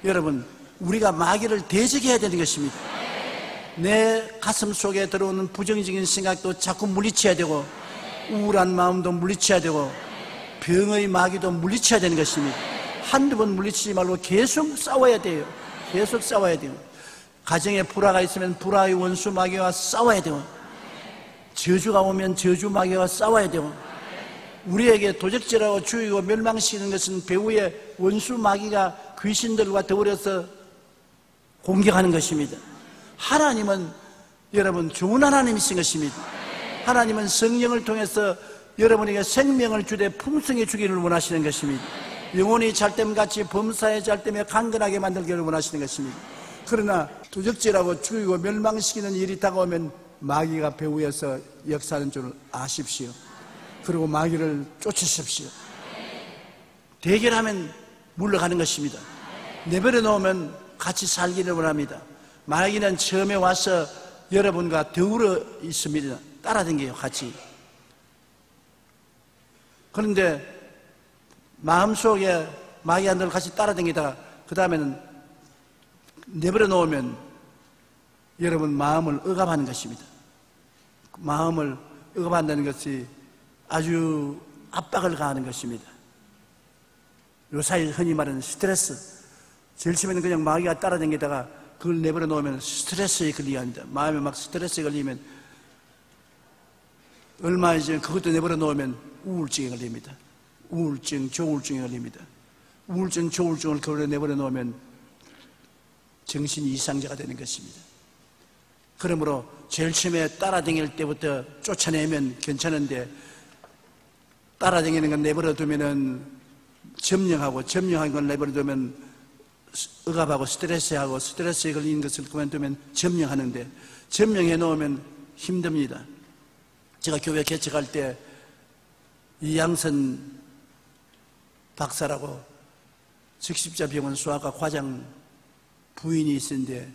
여러분, 우리가 마귀를 대적해야 되는 것입니다. 내 가슴 속에 들어오는 부정적인 생각도 자꾸 물리쳐야 되고 우울한 마음도 물리쳐야 되고 병의 마귀도 물리쳐야 되는 것입니다. 한두 번 물리치지 말고 계속 싸워야 돼요. 계속 싸워야 돼요. 가정에 불화가 있으면 불화의 원수 마귀와 싸워야 되고 저주가 오면 저주 마귀와 싸워야 되고 우리에게 도적질하고 죽이고 멸망시키는 것은 배후의 원수 마귀가 귀신들과 더불어서 공격하는 것입니다. 하나님은 여러분 좋은 하나님이신 것입니다. 하나님은 성령을 통해서 여러분에게 생명을 주되 풍성히 주기를 원하시는 것입니다. 영혼이 잘됨같이 범사의 잘됨에 강건하게 만들기를 원하시는 것입니다. 그러나 도적질하고 죽이고 멸망시키는 일이 다가오면 마귀가 배후에서 역사하는 줄 아십시오. 그리고 마귀를 쫓으십시오. 대결하면 물러가는 것입니다. 내버려 놓으면 같이 살기를 원합니다. 마귀는 처음에 와서 여러분과 더불어 있습니다. 따라다녀요, 같이. 그런데 마음속에 마귀가 늘 같이 따라다니다가 그 다음에는 내버려 놓으면 여러분 마음을 억압하는 것입니다. 마음을 억압한다는 것이 아주 압박을 가하는 것입니다. 요사이 흔히 말하는 스트레스. 제일 처음에는 그냥 마귀가 따라다니다가 그걸 내버려 놓으면 스트레스에 걸리게 합니다. 마음에 막 스트레스에 걸리면 얼마 이제 그것도 내버려 놓으면 우울증에 걸립니다. 우울증, 조울증에 걸립니다. 우울증, 조울증을 그걸 내버려 놓으면 정신 이상자가 되는 것입니다. 그러므로 제일 처음에 따라다닐 때부터 쫓아내면 괜찮은데 따라다니는 건 내버려 두면은 점령하고 점령한 걸 내버려 두면 억압하고 스트레스하고 스트레스에 걸리는 것을 그만두면 점령하는데 점령해 놓으면 힘듭니다. 제가 교회 개척할 때 이양선 박사라고 적십자병원 수학과 과장 부인이 있었는데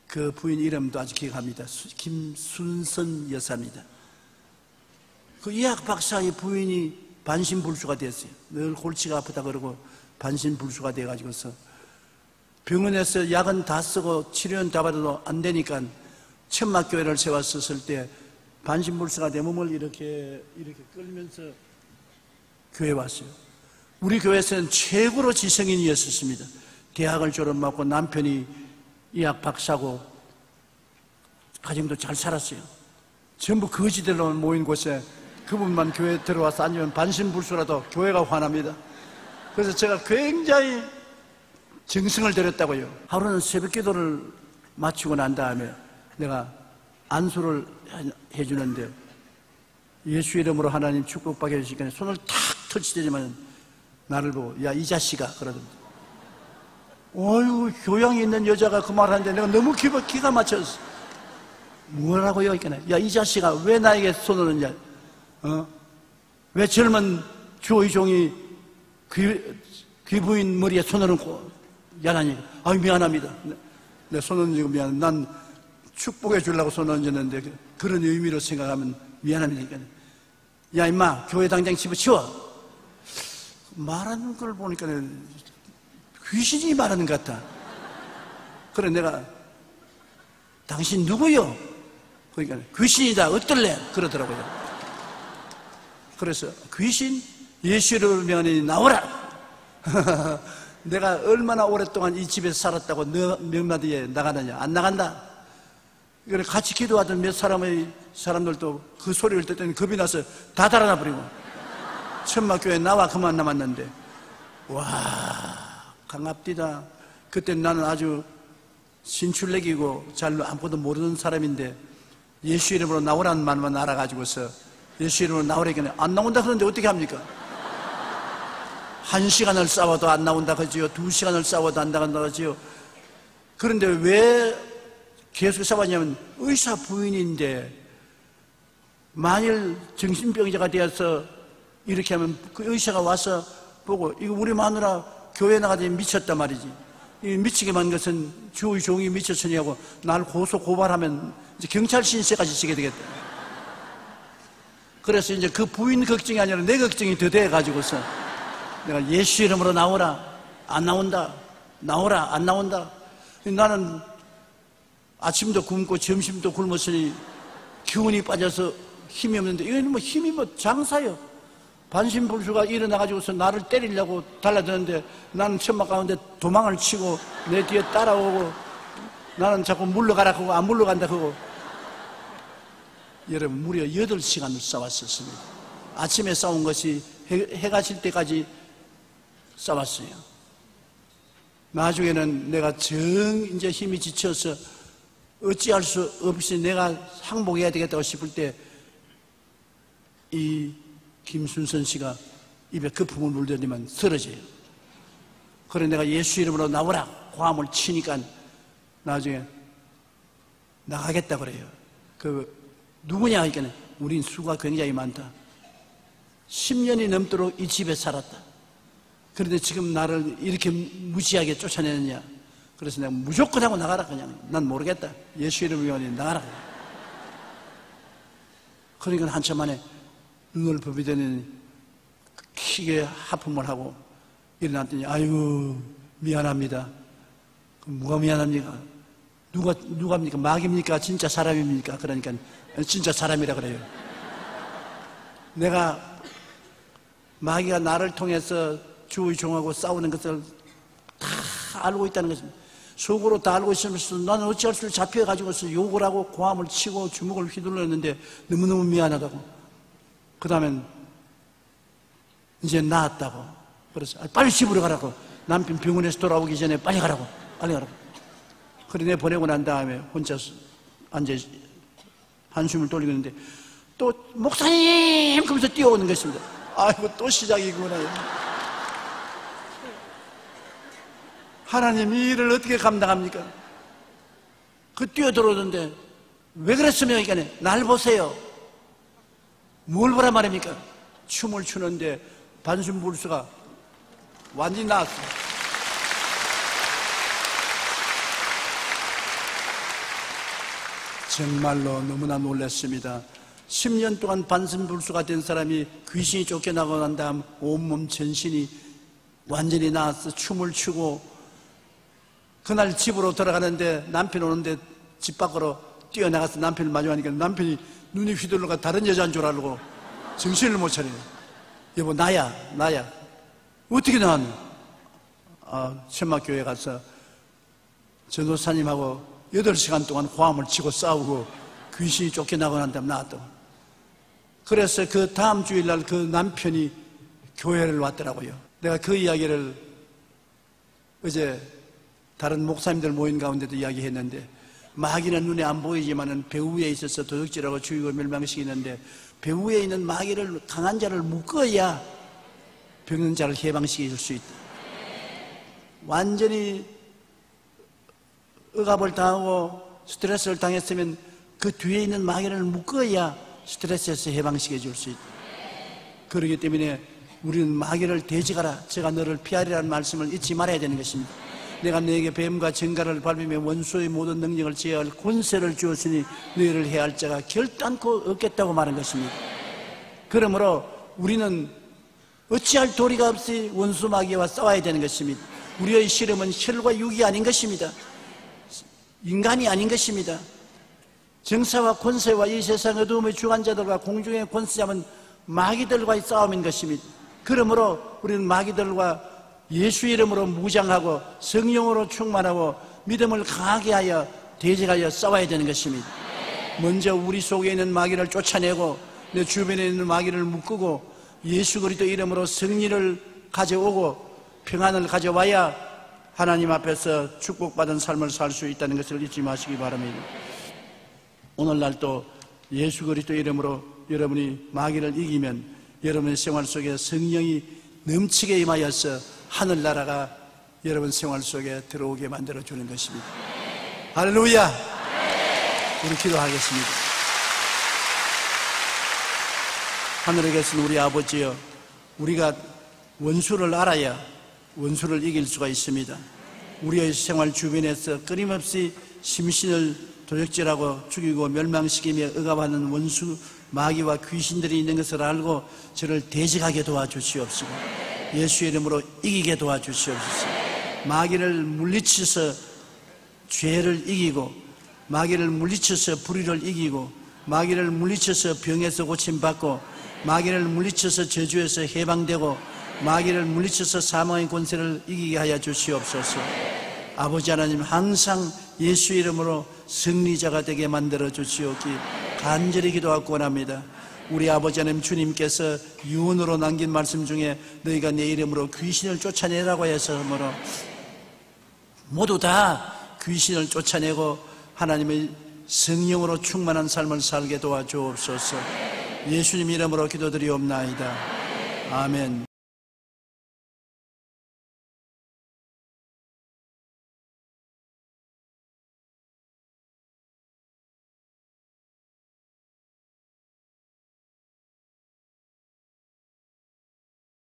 그 부인 이름도 아주 기억합니다. 김순선 여사입니다. 그 의학 박사의 부인이 반신불수가 됐어요. 늘 골치가 아프다 그러고 반신불수가 돼가지고서 병원에서 약은 다 쓰고 치료는 다 받아도 안 되니까 천막교회를 세웠었을 때 반신불수가 내 몸을 이렇게 끌면서 교회에 왔어요. 우리 교회에서는 최고로 지성인이었습니다. 대학을 졸업하고 남편이 의학 박사고 가정도 잘 살았어요. 전부 거지들로 모인 곳에 그분만 교회에 들어와서 앉으면 반신불수라도 교회가 화납니다. 그래서 제가 굉장히 정성을 들였다고요. 하루는 새벽 기도를 마치고 난 다음에 내가 안수를 해주는데 예수 이름으로 하나님 축복받게 해주시니까 손을 탁 터치되지만 나를 보고 야 이 자식아 그러던데 어휴 교양이 있는 여자가 그 말하는데 내가 너무 기가 막혔어. 뭐라고요? 야 이 자식아 왜 나에게 손을 넣냐? 왜 젊은 조의종이 귀부인 머리에 손을 얹고 야나니 아유 미안합니다. 내 손 얹고 미안. 난 축복해 주려고 손 얹었는데 그런 의미로 생각하면 미안합니다. 야 임마 교회 당장 집어치워. 말하는 걸 보니까 귀신이 말하는 것 같아. 그래 내가 당신 누구요? 그러니까 귀신이다 어떨래? 그러더라고요. 그래서 귀신? 예수 이름으로 명하니 나오라. 내가 얼마나 오랫동안 이 집에서 살았다고 너 명나디에 나가느냐? 안 나간다. 그래 같이 기도하던 몇 사람들도 그 소리를 듣더니 겁이 나서 다 달아나 버리고 천막교회 나와 그만 남았는데 와 강압디다. 그때 나는 아주 신출내기고 잘 아무것도 모르는 사람인데 예수 이름으로 나오라는 말만 알아가지고서 예수 이름으로 나오라니까 안 나온다 그러는데 어떻게 합니까? 1시간을 싸워도 안 나온다 그러지요. 2시간을 싸워도 안 나간다 그러지요. 그런데 왜 계속 싸웠냐면 의사 부인인데 만일 정신병자가 되어서 이렇게 하면 그 의사가 와서 보고 이거 우리 마누라 교회 나가더니 미쳤단 말이지. 이 미치게 만든 것은 주의 종이 미쳤으냐고 날 고소고발하면 이제 경찰 신세까지 지게 되겠다. 그래서 이제 그 부인 걱정이 아니라 내 걱정이 더 돼가지고서 내가 예수 이름으로 나오라. 안 나온다. 나오라. 안 나온다. 나는 아침도 굶고 점심도 굶었으니 기운이 빠져서 힘이 없는데 이건 뭐 힘이 뭐 장사요. 반신불수가 일어나가지고서 나를 때리려고 달라드는데 나는 천막 가운데 도망을 치고 내 뒤에 따라오고 나는 자꾸 물러가라 하고 안 물러간다 하고 여러분 무려 8시간을 싸웠었습니다. 아침에 싸운 것이 해가 질 때까지 싸웠어요. 나중에는 내가 이제 힘이 지쳐서 어찌할 수 없이 내가 항복해야 되겠다고 싶을 때 이 김순선 씨가 입에 거품을 물더니만 쓰러져요. 그래 내가 예수 이름으로 나오라 고함을 치니까 나중에 나가겠다 그래요. 누구냐 하니까 우린 수가 굉장히 많다. 10년이 넘도록 이 집에 살았다. 그런데 지금 나를 이렇게 무지하게 쫓아내느냐. 그래서 내가 무조건 하고 나가라 그냥. 난 모르겠다. 예수 이름으로 나가라. 그러니까 한참 만에 눈을 부비더니 크게 하품을 하고 일어났더니 아유 미안합니다. 뭐가 미안합니까? 누가입니까? 마귀입니까? 진짜 사람입니까? 그러니까 진짜 사람이라 그래요. 내가 마귀가 나를 통해서 주의 종하고 싸우는 것을 다 알고 있다는 것입니다. 속으로 다 알고 있으면서 나는 어찌할 수 잡혀가지고서 욕을 하고 고함을 치고 주먹을 휘둘렀는데 너무너무 미안하다고. 그 다음엔 이제 나았다고. 그래서 빨리 집으로 가라고. 남편 병원에서 돌아오기 전에 빨리 가라고. 빨리 가라고. 그래 내 보내고 난 다음에 혼자서 앉아 한숨을 돌리고 있는데 또 목사님 그러면서 뛰어오는 것입니다. 아이고 또 시작이구나. 하나님 이 일을 어떻게 감당합니까? 뛰어들어오는데 왜 그랬으면 그러니까 날 보세요. 뭘 보란 말입니까? 춤을 추는데 반신불수가 완전히 나왔어요. 정말로 너무나 놀랐습니다. 10년 동안 반신불수가 된 사람이 귀신이 쫓겨나고 난 다음 온몸 전신이 완전히 나와서 춤을 추고 그날 집으로 돌아가는데 남편 오는데 집 밖으로 뛰어나가서 남편을 마주하니까 남편이 눈이 휘둘러가 다른 여자인 줄 알고 정신을 못 차려요. 여보 나야 어떻게 나왔노? 천막교회 가서 전도사님하고 8시간 동안 고함을 치고 싸우고 귀신이 쫓겨나고 난 다음에 나왔다고. 그래서 그 다음 주일날 그 남편이 교회를 왔더라고요. 내가 그 이야기를 어제 다른 목사님들 모임 가운데도 이야기했는데 마귀는 눈에 안 보이지만은 배후에 있어서 도둑질하고 죽이고 멸망시키는데 배후에 있는 마귀를 강한 자를 묶어야 병든 자를 해방시킬 수 있다. 완전히 억압을 당하고 스트레스를 당했으면 그 뒤에 있는 마귀를 묶어야 스트레스에서 해방시켜 줄 수 있다. 그렇기 때문에 우리는 마귀를 대적하라. 제가 너를 피하리라는 말씀을 잊지 말아야 되는 것입니다. 내가 너에게 뱀과 정갈을 밟으며 원수의 모든 능력을 제어할 권세를 주었으니 너희를 해할 자가 결단코 없겠다고 말한 것입니다. 그러므로 우리는 어찌할 도리가 없이 원수 마귀와 싸워야 되는 것입니다. 우리의 씨름은 혈과 육이 아닌 것입니다. 인간이 아닌 것입니다. 정사와 권세와 이 세상 어두움의 주관자들과 공중의 권세 잡은 마귀들과의 싸움인 것입니다. 그러므로 우리는 마귀들과 예수 이름으로 무장하고 성령으로 충만하고 믿음을 강하게 하여 대적하여 싸워야 되는 것입니다. 먼저 우리 속에 있는 마귀를 쫓아내고 내 주변에 있는 마귀를 묶고 예수 그리스도 이름으로 승리를 가져오고 평안을 가져와야 하나님 앞에서 축복받은 삶을 살 수 있다는 것을 잊지 마시기 바랍니다. 오늘날 또 예수 그리스도 이름으로 여러분이 마귀를 이기면 여러분의 생활 속에 성령이 넘치게 임하여서 하늘나라가 여러분 생활 속에 들어오게 만들어주는 것입니다. 할렐루야! 우리 기도하겠습니다. 하늘에 계신 우리 아버지여, 우리가 원수를 알아야 원수를 이길 수가 있습니다. 우리의 생활 주변에서 끊임없이 심신을 도적질하고 죽이고 멸망시키며 억압하는 원수 마귀와 귀신들이 있는 것을 알고 저를 대적하게 도와주시옵시고 예수 이름으로 이기게 도와주시옵소서. 마귀를 물리쳐서 죄를 이기고 마귀를 물리쳐서 불의를 이기고 마귀를 물리쳐서 병에서 고침받고 마귀를 물리쳐서 저주에서 해방되고 마귀를 물리쳐서 사망의 권세를 이기게 하여 주시옵소서. 아버지 하나님, 항상 예수 이름으로 승리자가 되게 만들어 주시옵기 간절히 기도하고 원합니다. 우리 아버지 하나님, 주님께서 유언으로 남긴 말씀 중에 너희가 내 이름으로 귀신을 쫓아내라고 해서 모두 다 귀신을 쫓아내고 하나님의 성령으로 충만한 삶을 살게 도와주옵소서. 예수님 이름으로 기도드리옵나이다. 아멘.